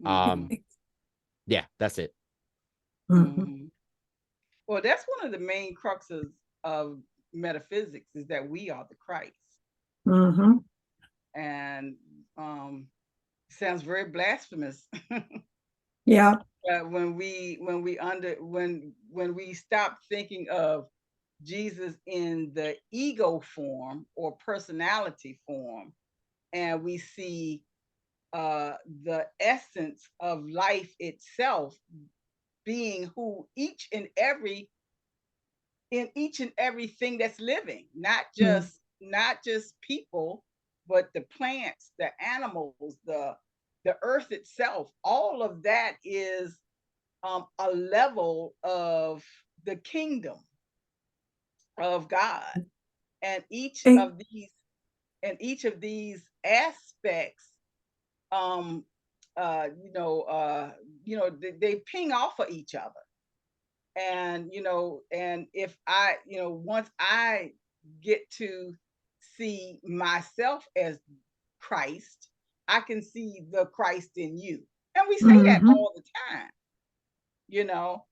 Mm-hmm. Yeah, that's it. Mhm. Mm-hmm. Well, that's one of the main cruxes of metaphysics, is that we are the Christ. Mhm. And sounds very blasphemous. Yeah. But when we stop thinking of Jesus in the ego form or personality form, and we see the essence of life itself being who in each and everything that's living, not just people, but the plants, the animals, the the earth itself, all of that is a level of the kingdom of God. And And each of these aspects, um, they ping off of each other. And and if I, once I get to see myself as Christ, I can see the Christ in you. And we say that mhm. all the time.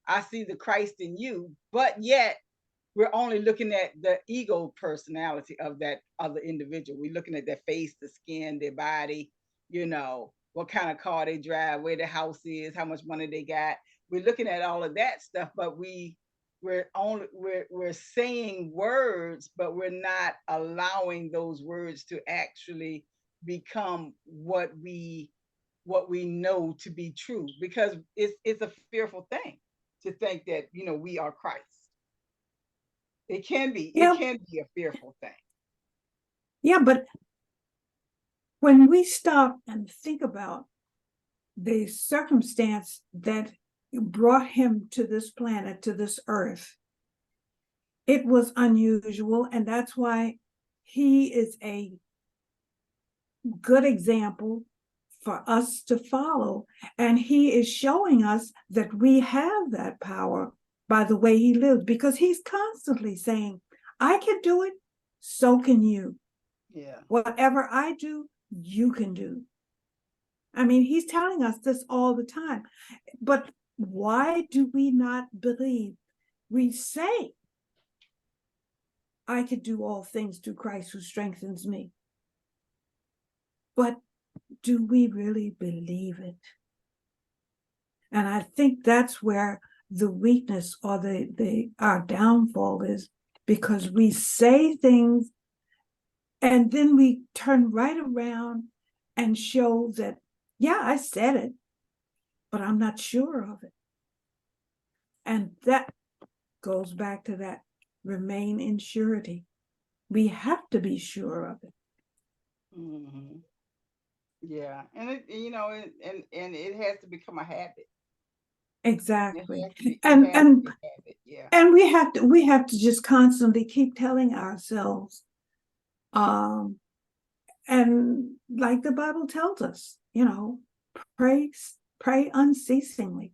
I see the Christ in you, but yet we're only looking at the ego personality of that other individual. We're looking at their face, the skin, their body, what kind of car they drive, where their house is, how much money they got. We're looking at all of that stuff, but we're saying words, but we're not allowing those words to actually become what we know to be true, because it's a fearful thing to think that we are Christ. It can be Yeah, a fearful thing. yeah, but when we stop and think about the circumstance that brought him to this planet, to this earth, it was unusual, and that's why he is a good example for us to follow. And he is showing us that we have that power by the way he lives, because he's constantly saying, I can do it, so can you. Yeah. Whatever I do, you can do. I mean, he's telling us this all the time. But why do we not believe? We say, I can do all things through Christ who strengthens me. But do we really believe it? And I think that's where the weakness or our downfall is, because we say things and then we turn right around and show that, yeah, I said it, but I'm not sure of it. And that goes back to that remain in surety. We have to be sure of it. Mm-hmm. Yeah, and it has to become a habit. Exactly. It And has to be a habit. Yeah. and we have to just constantly keep telling ourselves, and like the Bible tells us, pray unceasingly,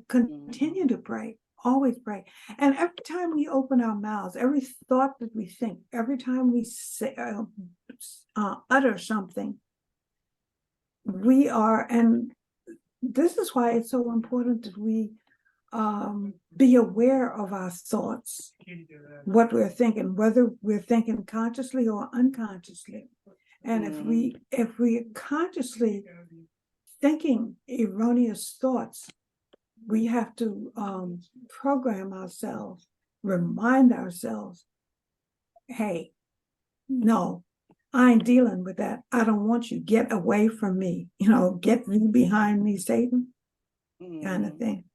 continue to pray, always pray. And every time we open our mouths, every thought that we think, every time we say, utter something, we are, and this is why it's so important that we be aware of our thoughts, what we're thinking, whether we're thinking consciously or unconsciously. And if we consciously thinking erroneous thoughts, we have to program ourselves, remind ourselves, hey, no, I ain't dealing with that. I don't want you. Get away from me. Get you behind me, Satan, kind of thing.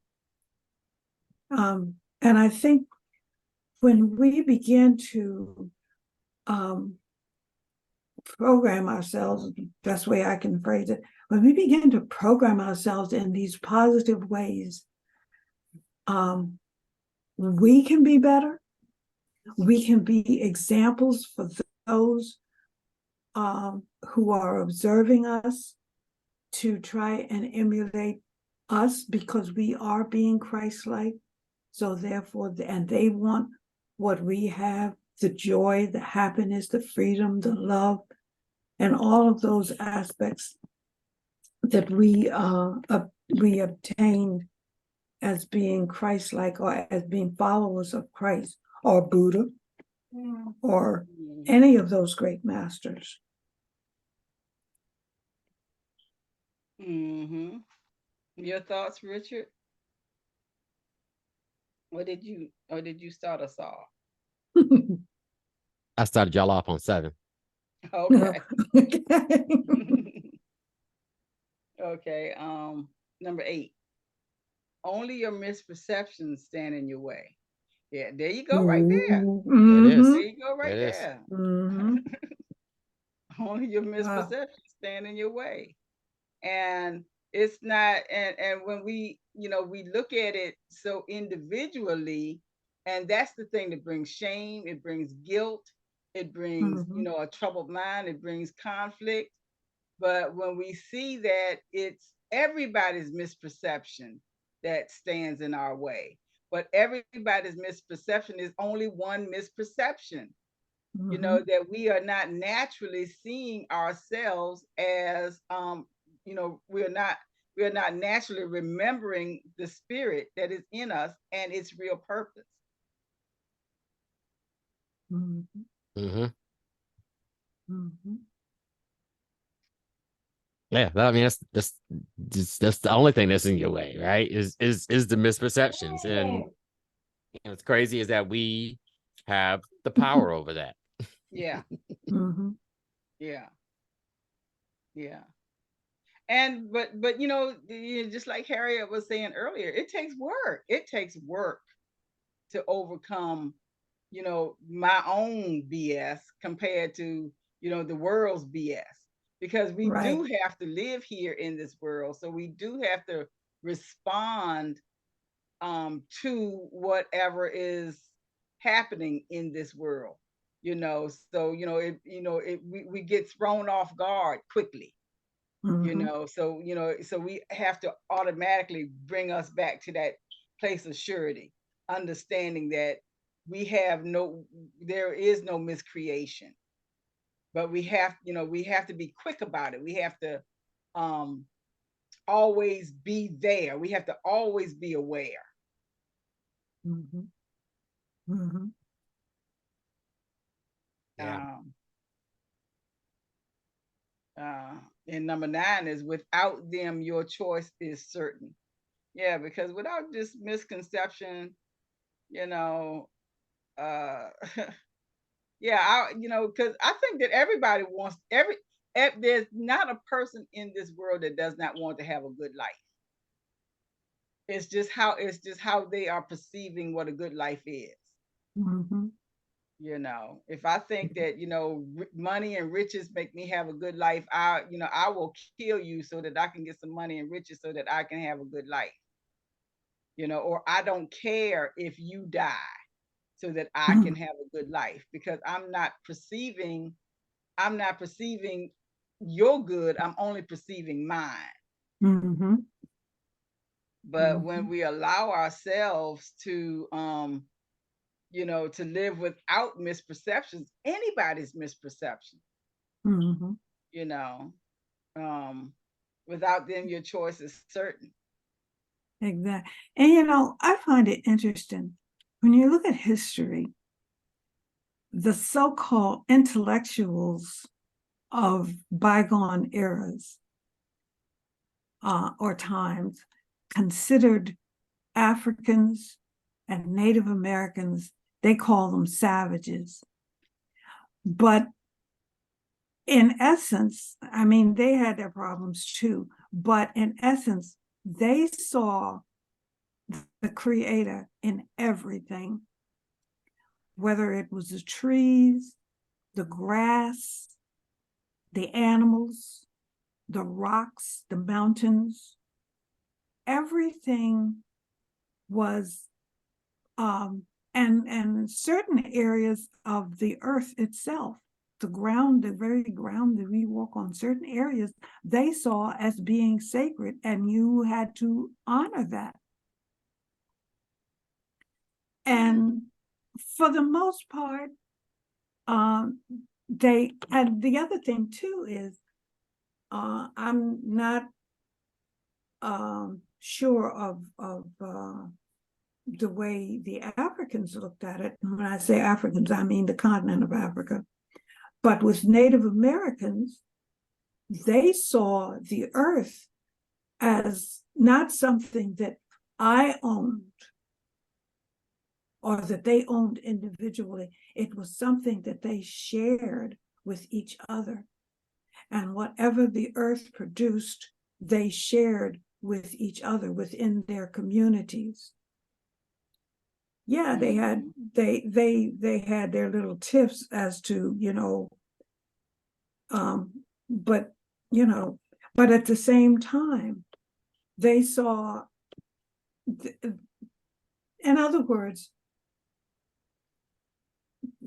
And I think when we begin to program ourselves, the best way I can phrase it, when we begin to program ourselves in these positive ways, we can be better. We can be examples for those who are observing us to try and emulate us, because we are being Christ-like. So therefore, and they want what we have, the joy, the happiness, the freedom, the love, and all of those aspects that we obtained as being Christ-like, or as being followers of Christ, or Buddha, or any of those great masters. Mm-hmm. Your thoughts, Richard? Or did you start us off? I started y'all off on 7. Okay. Okay. Number 8. Only your misperceptions stand in your way. Yeah, there you go, right there. There it is. There you go, right There it is. there. Mhm. Only your Wow. misperceptions stand in your way. And it's not, and when we, you know, we look at it so individually, and that's the thing that brings shame, it brings guilt, it brings, you Mhm. know, a troubled mind, it brings conflict. But when we see that it's everybody's misperception that stands in our way, but everybody's misperception is only one misperception, you know, Mhm. that we are not naturally seeing ourselves as, you know, we are not naturally remembering the spirit that is in us and its real purpose. Mhm. Hmm. Mhm. Yeah, I mean that's the only thing that's in your way, right? Is the misperceptions, and what's crazy is that we have the power over that. Yeah, Mhm. yeah, yeah. And but you know, just like Harriet was saying earlier, it takes work. It takes work to overcome, you know, my own BS compared to, you know, the world's BS. Because we Right. do have to live here in this world. So we do have to respond to whatever is happening in this world. You know, so we get thrown off guard quickly, you Mhm. know, so so we have to automatically bring us back to that place of surety, understanding that we have no there is no miscreation, but we have to be quick about it. We have to um always be there. We have to always be aware. Mhm. Mhm. Yeah. um uh and number 9 is without them your choice is certain. Yeah, because without this misconception, you know, uh yeah, because I think that everybody wants there's not a person in this world that does not want to have a good life. It's just how they are perceiving what a good life is. Mhm. You know, if I think that, you know, money and riches make me have a good life, I will kill you so that I can get some money and riches so that I can have a good life. You know, or I don't care if you die so that I can Mhm. have a good life, because I'm not perceiving your good, I'm only perceiving mine. Mhm. But when Mhm. we allow ourselves to to live without misperceptions, anybody's misperception, Mhm. you know, um, without them, your choice is certain. Exactly. And I find it interesting when you look at history, the so-called intellectuals of bygone eras or times considered Africans and Native Americans, they call them savages. But in essence, I mean, they had their problems too, but in essence, they saw the creator in everything, whether it was the trees, the grass, the animals, the rocks, the mountains, everything was and certain areas of the earth itself, the ground, the very ground that we walk on, certain areas they saw as being sacred, and you had to honor that. And for the most part, um, and the other thing too is, I'm not sure of the way the Africans looked at it. And when I say Africans, I mean the continent of Africa. But with Native Americans, they saw the earth as not something that I owned or that they owned individually. It was something that they shared with each other. And whatever the earth produced, they shared with each other within their communities. Yeah, Mhm. they had their little tips as to, but you know, But at the same time, they saw, in other words,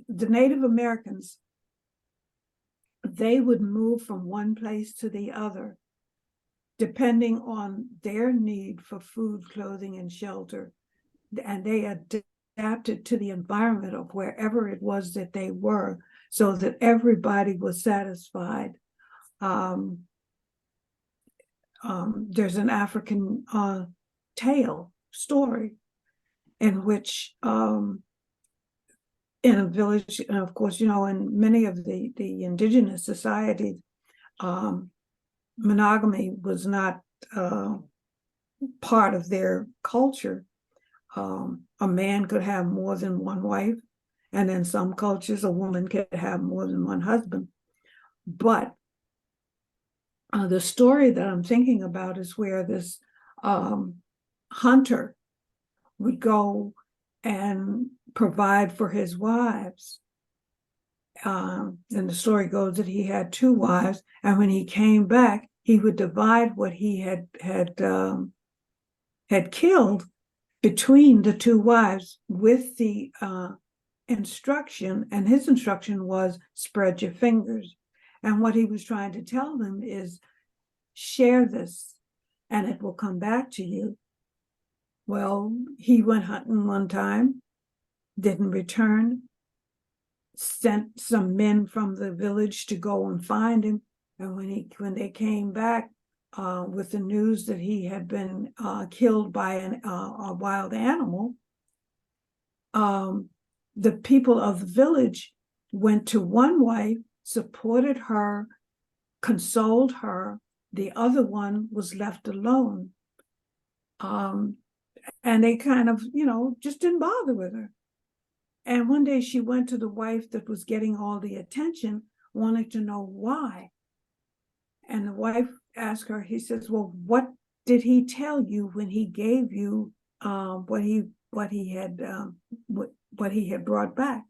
the Native Americans, they would move from one place to the other, depending on their need for food, clothing, and shelter. And they adapted to the environment of wherever it was that they were, so that everybody was satisfied. There's an African tale story in which in a village, and of course, in many of the indigenous societies, monogamy was not part of their culture. A man could have more than one wife, and in some cultures, a woman could have more than one husband. But the story that I'm thinking about is where this hunter would go and provide for his wives. And the story goes that he had 2 wives, and when he came back, he would divide what he had killed between the 2 wives with the instruction, and his instruction was spread your fingers. And what he was trying to tell them is share this and it will come back to you. Well, he went hunting one time, didn't return, sent some men from the village to go and find him. And when they came back with the news that he had been killed by a wild animal, the people of the village went to one wife, supported her, consoled her. The other one was left alone. And they kind of, just didn't bother with her. And one day she went to the wife that was getting all the attention, wanted to know why. And the wife asked her, he says, well, what did he tell you when he gave you what he had brought back?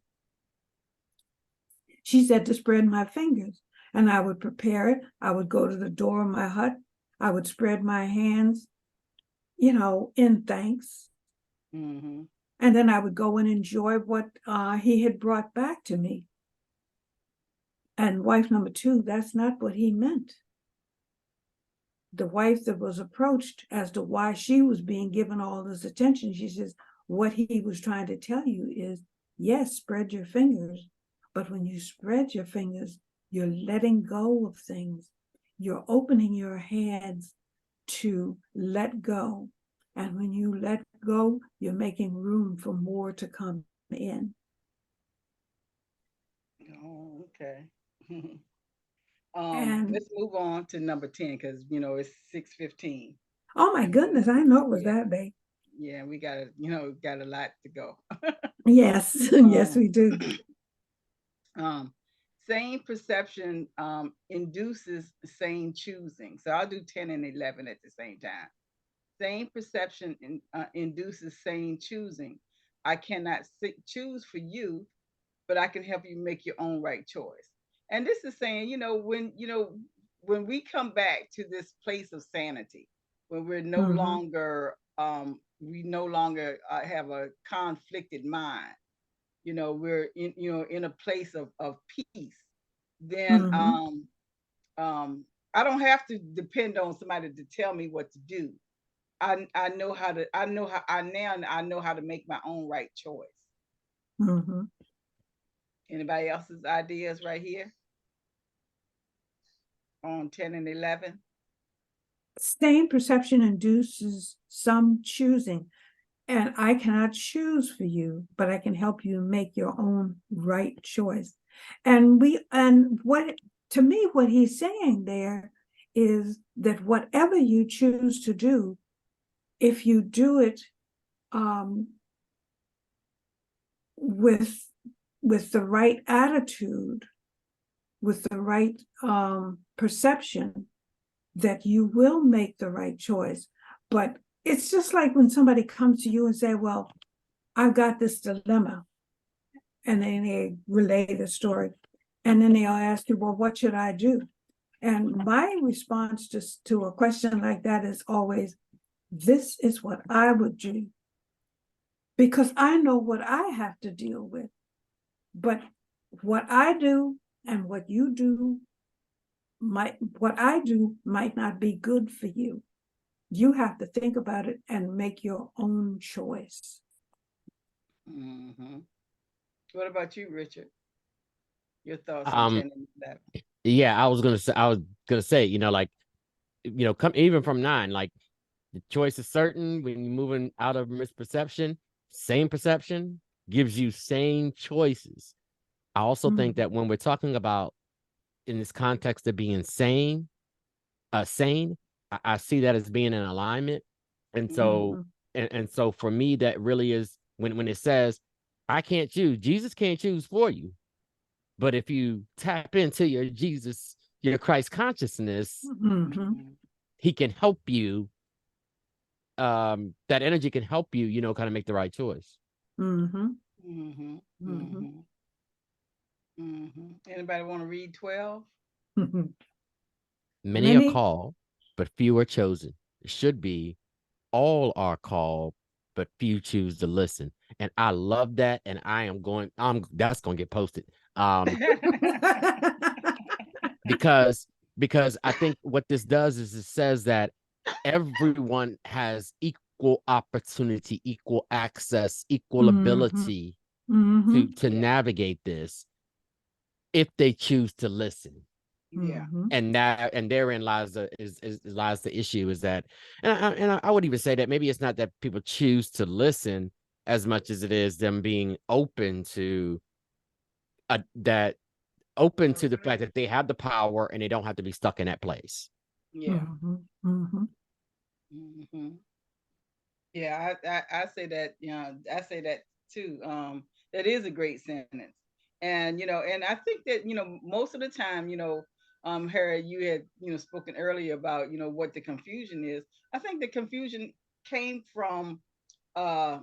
She said to spread my fingers, and I would prepare it. I would go to the door of my hut. I would spread my hands, in thanks. Mm-hmm. And then I would go and enjoy what he had brought back to me. And wife number 2, that's not what he meant. The wife that was approached as to why she was being given all this attention, she says, what he was trying to tell you is, yes, spread your fingers. But when you spread your fingers, you're letting go of things. You're opening your hands to let go. And when you let go, you're making room for more to come in. Oh, okay. And Let's move on to number 10 because it's 6:15. oh my goodness, I know it was Yeah. that big. Yeah, we got a lot to go. Yes, yes, we do. Sane perception induces sane choosing. So I'll do 10 and 11 at the same time. Sane perception induces sane choosing. I cannot choose for you, but I can help you make your own right choice. And this is saying, when we come back to this place of sanity, when we're no longer, we no longer have a conflicted mind, we're in a place of peace, then I don't have to depend on somebody to tell me what to do. I know how to make my own right choice. Anybody else's ideas right here on 10 and 11? Sane perception induces some choosing. And I cannot choose for you, but I can help you make your own right choice. And what he's saying there is that whatever you choose to do, if you do it with the right attitude, with the right perception, that you will make the right choice. But it's just like when somebody comes to you and say, well, I've got this dilemma, and then they relay the story, and then they'll ask you, well, what should I do? And my response just to a question like that is always, this is what I would do. Because I know what I have to deal with. But what I do and what you do what I do might not be good for you. You have to think about it and make your own choice. Mm-hmm. What about you, Richard? Your thoughts on Um, 10 and 11? yeah, I was gonna say, like, come even from 9, like the choice is certain when you're moving out of misperception, same perception gives you same choices. I also think that when we're talking about in this context of being sane, I see that as being in alignment. And so Mhm. and so for me, that really is when it says I can't choose, Jesus can't choose for you. But if you tap into your Jesus, your Christ consciousness, Mhm. Mhm. he can help you. That energy can help you, kind of make the right choice. Mhm. Mhm. Mhm. Mhm. Mhm. Anybody want to read 12? Mhm. Many are Many, called, but few are chosen. It should be all are called, but few choose to listen. And I love that. And that's gonna get posted. Because I think what this does is it says that everyone has equal opportunity, equal access, equal Mhm. ability Mhm. to Yeah. navigate this if they choose to listen. Yeah. Mhm. And therein lies lies the issue is that, and I would even say that maybe it's not that people choose to listen as much as it is them being open to that open to the fact that they have the power and they don't have to be stuck in that place. Yeah. Mhm. Mhm. Mhm. Yeah, I say that, I say that too. That is a great sentence. And and I think that, most of the time, Harry, you had, spoken earlier about, what the confusion is. I think the confusion came from uh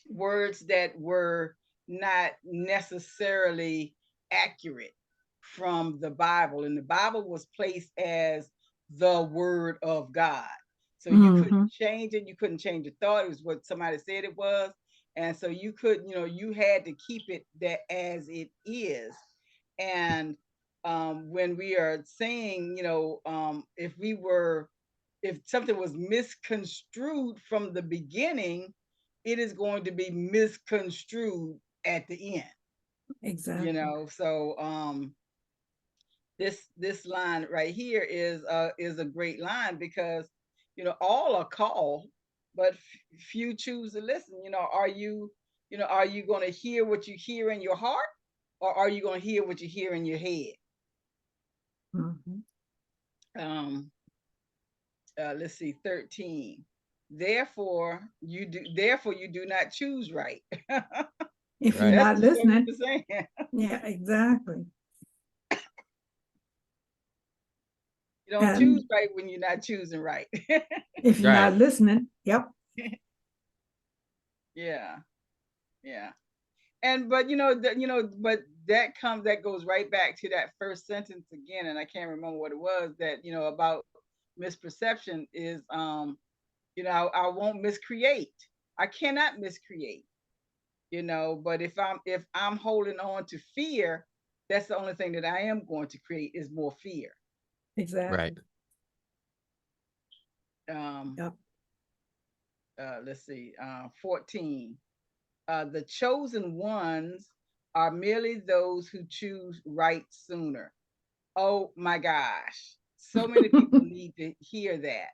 words that were not necessarily accurate from the Bible. And the Bible was placed as the word of God. So you couldn't Mhm. change it. You couldn't change the thought. It was what somebody said it was. And so you could, you had to keep it that as it is. And when we are saying, if something was misconstrued from the beginning, it is going to be misconstrued at the end. Exactly. So this line right here is a great line because all are called, but few choose to listen. Are you going to hear what you hear in your heart, or are you going to hear what you hear in your head? Mhm. Um, let's see, 13. Therefore you do not choose right. If you're Right. That's not just what he listening, was saying. yeah, exactly. You don't choose And right when you're not choosing right. if you're Right. not listening, yep. Yeah, yeah. And but but that goes right back to that first sentence again, and I can't remember what it was that about misperception is I won't miscreate. I cannot miscreate. But if I'm holding on to fear, that's the only thing that I am going to create is more fear. Right. Exactly. Um, Yep. let's see, 14. The chosen ones are merely those who choose right sooner. Oh my gosh. So many people need to hear that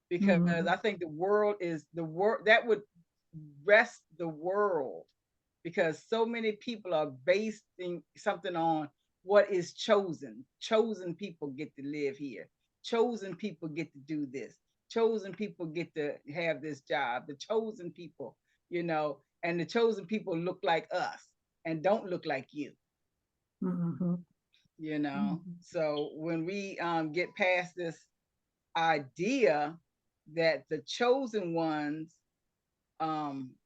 because Mhm. I think the world that would rest the world because so many people are basing something on what is chosen. Chosen people get to live here. Chosen people get to do this. Chosen people get to have this job. The chosen people, and the chosen people look like us and don't look like you. Mhm. Mhm. So when we get past this idea that the chosen ones um,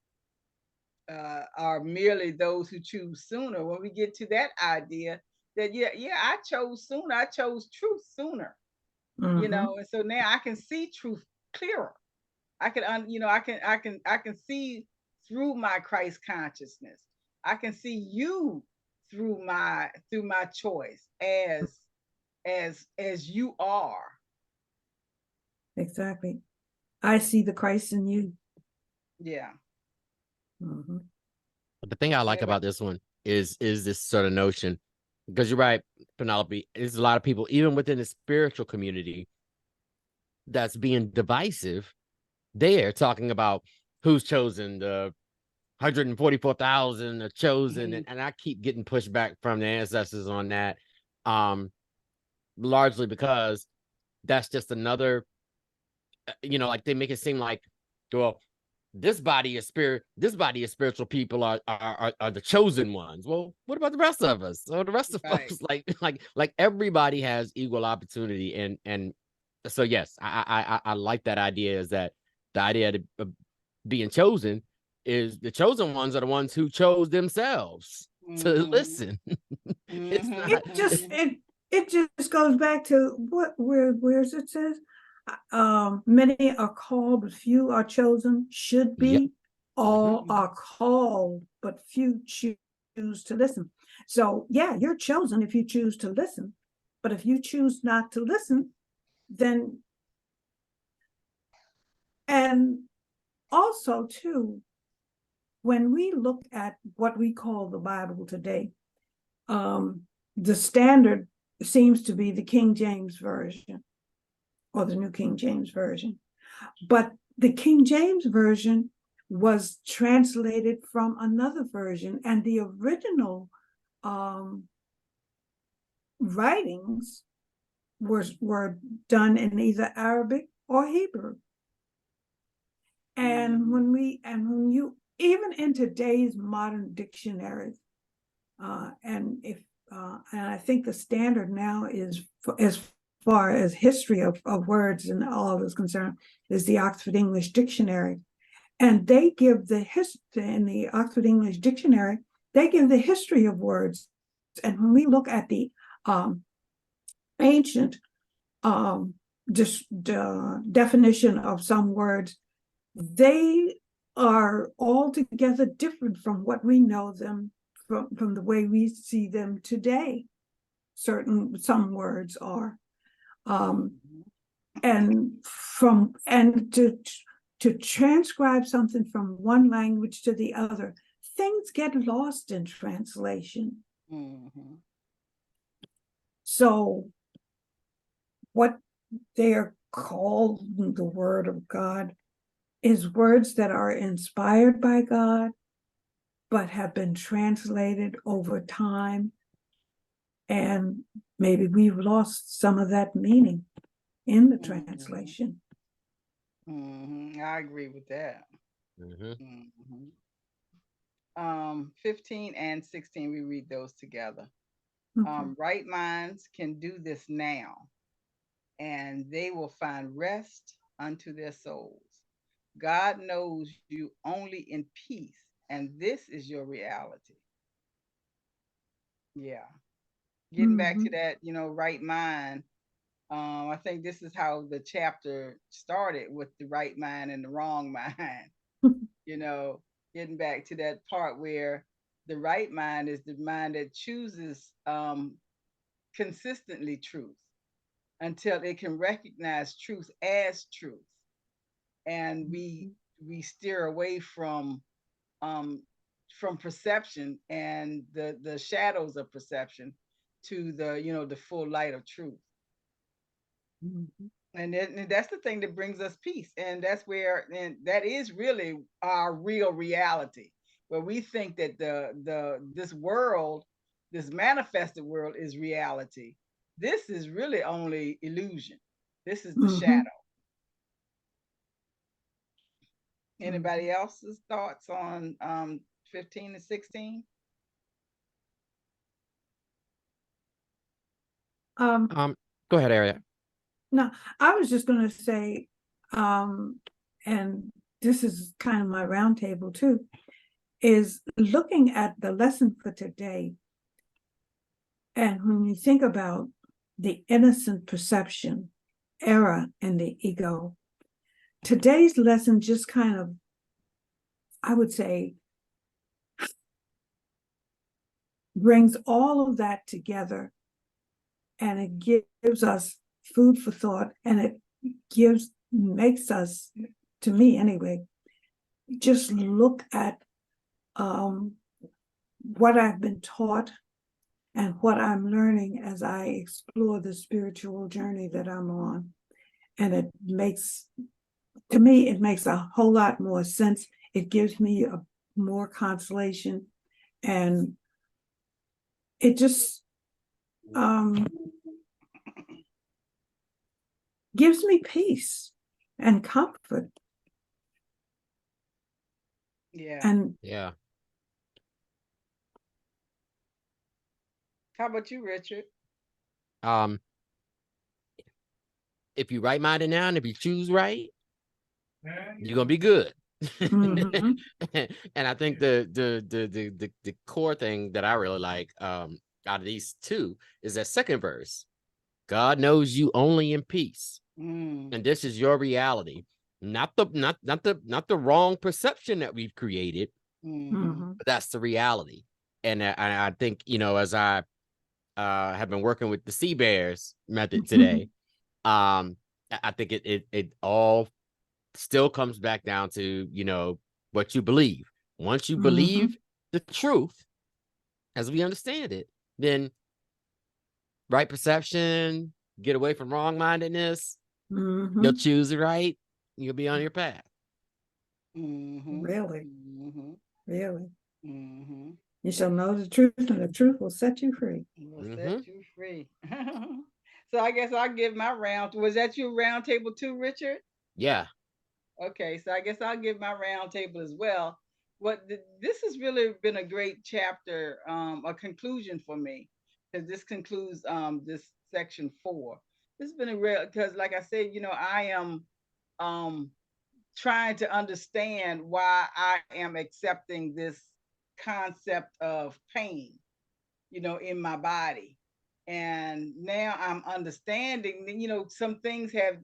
are merely those who choose sooner, when we get to that idea, that yeah, I chose sooner. I chose truth sooner, you Mhm. know, and so now I can see truth clearer. I can, you know, I can see through my Christ consciousness. I can see you through my choice as you are. Exactly. I see the Christ in you. Yeah. Mhm. But the thing I like Yeah. about this one is this sort of notion, because you're right, Penelope. There's a lot of people, even within the spiritual community, that's being divisive. They're talking about who's chosen, the 144,000 are chosen, Mhm. and I keep getting pushback from the ancestors on that, um, largely because that's just another, like they make it seem like, well, this body of spiritual people are the chosen ones. Well, what about the rest of us? So the rest of Right. us, like everybody has equal opportunity, and so yes, I like that idea. Is that the idea of being chosen is the chosen ones are the ones who chose themselves to Mhm. listen. It's Mhm. It not. just Mhm. it just goes back to where's it says, many are called, but few are chosen. Should Yep. be all Mhm. are called, but few choose to listen. So yeah, you're chosen if you choose to listen, but if you choose not to listen, then and also too, when we look at what we call the Bible today, the standard seems to be the King James Version or the New King James Version. But the King James Version was translated from another version, and the original writings were done in either Arabic or Hebrew. And Mhm. when you even in today's modern dictionaries, and I think the standard now is as far as history of words and all is concerned is the Oxford English Dictionary, and they give the history in the Oxford English Dictionary. They give the history of words, and when we look at the ancient definition of some words, they are altogether different from what we know them from the way we see them today. Some words are, Mhm. and to transcribe something from one language to the other, things get lost in translation. Mhm. So what they are called the Word of God is words that are inspired by God, but have been translated over time. And maybe we've lost some of that meaning in the Mhm. translation. Mhm. I agree with that. Mhm. Mhm. 15 and 16, we read those together. Okay. Right minds can do this now, and they will find rest unto their souls. God knows you only in peace, and this is your reality. Yeah. Getting back to Mhm. that, you know, right mind. I think this is how the chapter started with the right mind and the wrong mind. You know, getting back to that part where the right mind is the mind that chooses consistently truth until it can recognize truth as truth, and we steer away um, from perception and the shadows of perception to the, you know, the full light of truth. Mhm. And that's the thing that brings us peace, and that's where, and that is really our real reality, where we think that the this world, this manifested world, is reality. This is really only illusion. This is the Mhm. shadow. Anybody Mhm. else's thoughts on 15 and 16? Um, Go ahead, Aria. no, I was just going to say, and this is kind of my roundtable too, is looking at the lesson for today And when you think about the innocent perception, error, and the ego, today's lesson just kind of, I would say, brings all of that together, and it gives us food for thought, and it makes us, to me anyway, just look at what I've been taught and what I'm learning as I explore the spiritual journey that I'm on. And it makes, to me, it makes a whole lot more sense. It gives me more consolation, and it just gives me peace and comfort. Yeah. And Yeah. How about you, Richard? Um, if you right minded now, and if you choose right, you're gonna be good. mhm, And I think the core thing that I really like out of these two is that second verse. God knows you only in peace, Mm. and this is your reality, not the wrong perception that we've created, Mhm. but that's the reality. And I think, you know, as I have been working with the Sea Bears method today, I think it all still comes back down to, you know, what you believe. Once you mhm, believe the truth as we understand it, then right perception, get away from wrong-mindedness, you'll mhm. choose it right, you'll be on your path. Mhm. Really, Mhm. really. Mhm. You shall know the truth, and the truth will set you free. Will Mm-hmm. set you free. So I guess I'll give my round. Was that your round table too, Richard? Yeah. Okay, so I guess I'll give my round table as well. This has really been a great chapter, a conclusion for me, because this concludes this section 4. This has been a real, because like I said, you know, I am um trying to understand why I am accepting this concept of pain, you know, in my body. And now I'm understanding, you know, some things have,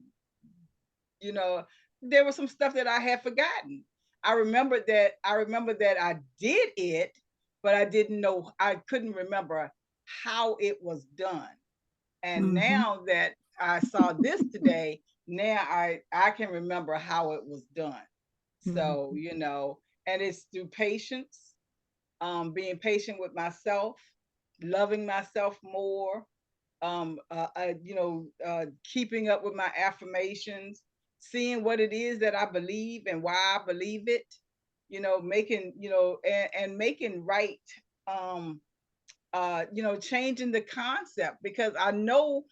you know, there was some stuff that I had forgotten. I remember that I did it, but I didn't know, I couldn't remember how it was done. And Mhm, now that I saw this today, now I can remember how it was done. mhm, So, you know, and it's through patience, being patient with myself, loving myself more, keeping up with my affirmations, seeing what it is that I believe and why I believe it, you know, making, you know, and making right, changing the concept, because I know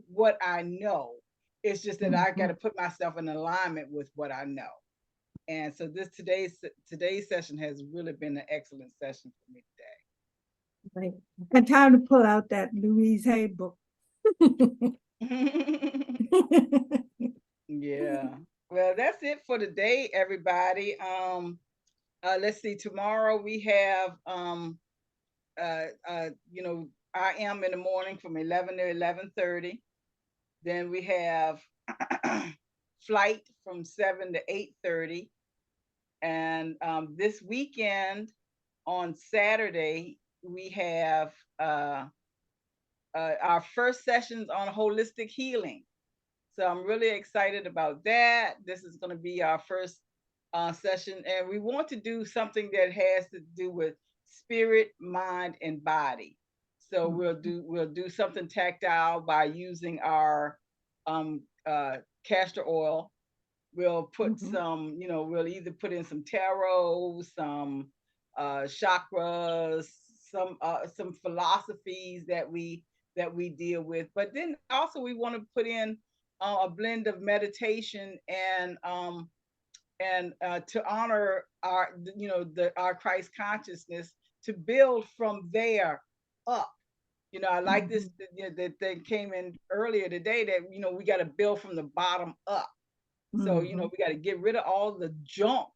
what I know. It's just that I got mhm. to put myself in alignment with what I know. And so this today's session has really been an excellent session for me Right. And time to pull out that Louise Hay book. today. Yeah. Well, that's it for today, everybody. Let's see. Tomorrow we have I am in the morning from 11 to 11:30. Then we have flight from 7 to 8:30. And this weekend on Saturday we have our first sessions on holistic healing. So I'm really excited about that. This is going to be our first session, and we want to do something that has to do with spirit, mind, and body. So we'll do something tactile by using our castor oil. We'll put Mhm, some, you know, we'll either put in some tarot, some chakras, some philosophies that we deal with. But then also we want to put in a blend of meditation and to honor our, you know, our Christ consciousness, to build from there up. You know, I like this mhm, that came in earlier today, that, you know, we got to build from the bottom up. So, you know, mhm, we got to get rid of all the junk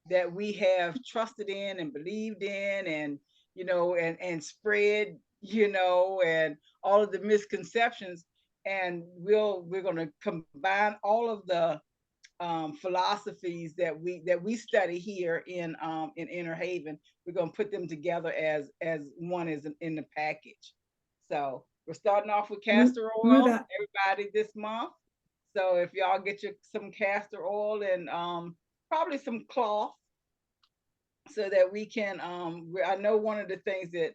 that we have trusted in and believed in, and, you know, and spread, and all of the misconceptions. And we're going to combine all of the philosophies that we study here in Inner Haven. We're going to put them together as one is in the package. So we're starting off with castor oil, everybody, this month. So if y'all get some castor oil and probably some cloth, so that we can I know one of the things that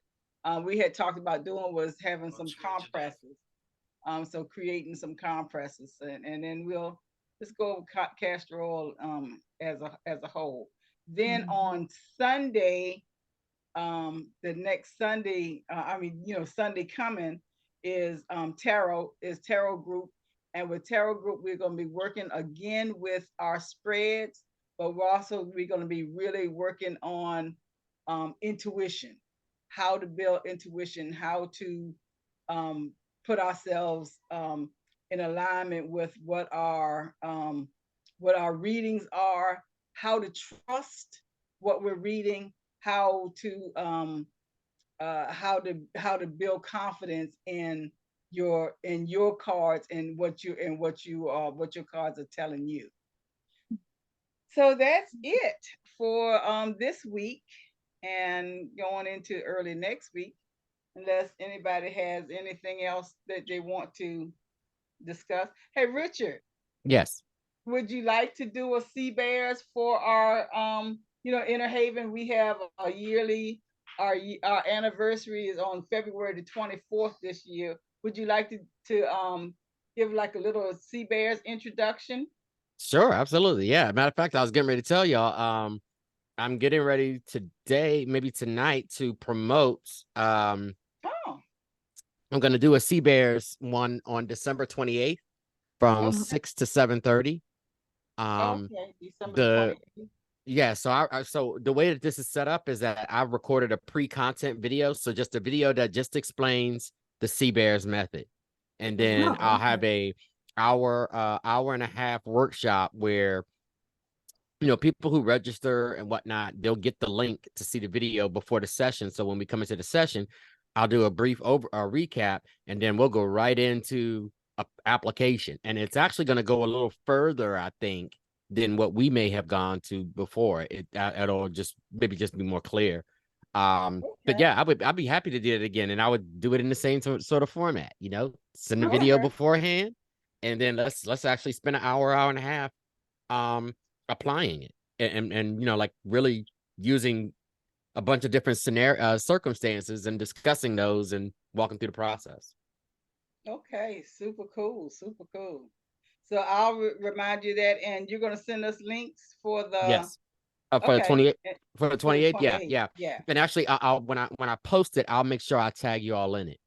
we had talked about doing was having some compresses. So creating some compresses, and then we'll just go over castor oil as a whole. Then on Sunday, the next Sunday, Sunday coming is tarot group. And with tarot group, we're going to be working again with our spreads, but we're going to be really working on intuition, how to build intuition, how to put ourselves in alignment with what our readings are, how to trust what we're reading, how to build confidence in your cards and what your cards are telling you. So that's it for this week, and going into early next week, unless anybody has anything else that they want to discuss. Hey, Richard. Yes. Would you like to do a Sea Bears for our Inner Haven? We have a yearly, our anniversary is on February the 24th this year. Would you like to give like a little Sea Bears introduction? Sure, absolutely. Yeah. Matter of fact, I was getting ready to tell y'all, I'm getting ready today, maybe tonight, to promote. I'm going to do a Sea Bears one on December 28th from 6 to 7:30. Okay, December 28th. Yeah, so the way that this is set up is that I've recorded a pre-content video, so just a video that just explains the Sea Bears method, and then I'll have a hour and a half workshop where people who register and whatnot, they'll get the link to see the video before the session. So when we come into the session, I'll do a brief recap, and then we'll go right into a application, and it's actually going to go a little further, I think, than what we may have gone to before. It'll just maybe just be more clear. But yeah, I'd be happy to do it again, and I would do it in the same sort of format. Send the video beforehand, and then let's actually spend an hour and a half applying it, and like really using a bunch of different circumstances and discussing those and walking through the process. Okay, super cool. So I'll remind you that, and you're going to send us links for the yes for the 28th. For the 28th, yeah. And actually, I'll when I post it, I'll make sure I tag you all in it.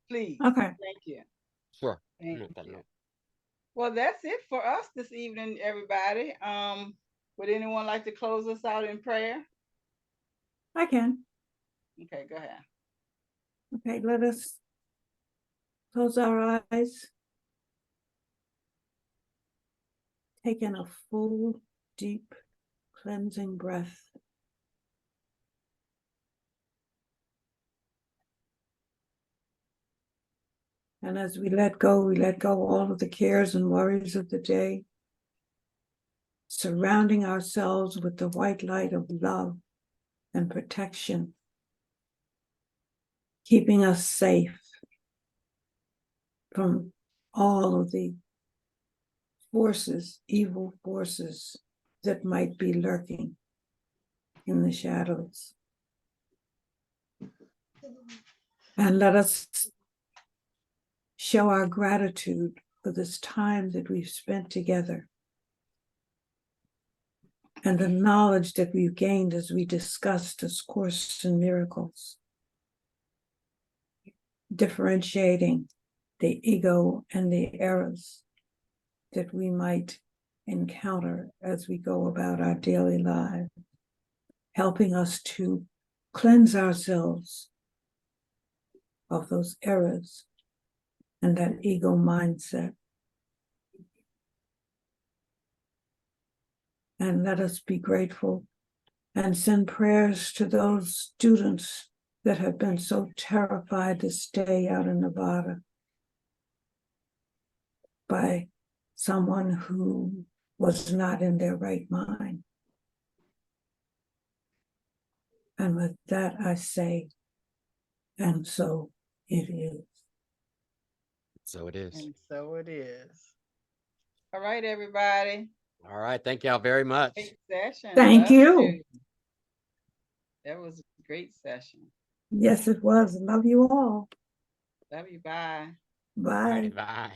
Please. Okay. Thank you. Sure. Thank you. Well, that's it for us this evening, everybody. Would anyone like to close us out in prayer? I can. Okay, go ahead. Okay, let us close our eyes. Take in a full, deep, cleansing breath. And as we let go all of the cares and worries of the day, surrounding ourselves with the white light of love and protection, keeping us safe from all of the evil forces that might be lurking in the shadows. And let us show our gratitude for this time that we've spent together, and the knowledge that we've gained as we discussed this Course in Miracles, differentiating the ego and the errors that we might encounter as we go about our daily lives, helping us to cleanse ourselves of those errors and that ego mindset. And let us be grateful and send prayers to those students that have been so terrified to stay out in Nevada by someone who was not in their right mind. And with that, I say, and so it is. So it is. And so it is. All right, everybody. All right. Thank y'all very much. Great session. Thank Loved you. That was a great session. Yes, it was. Love you all. Love you. Bye. All Bye. right, bye.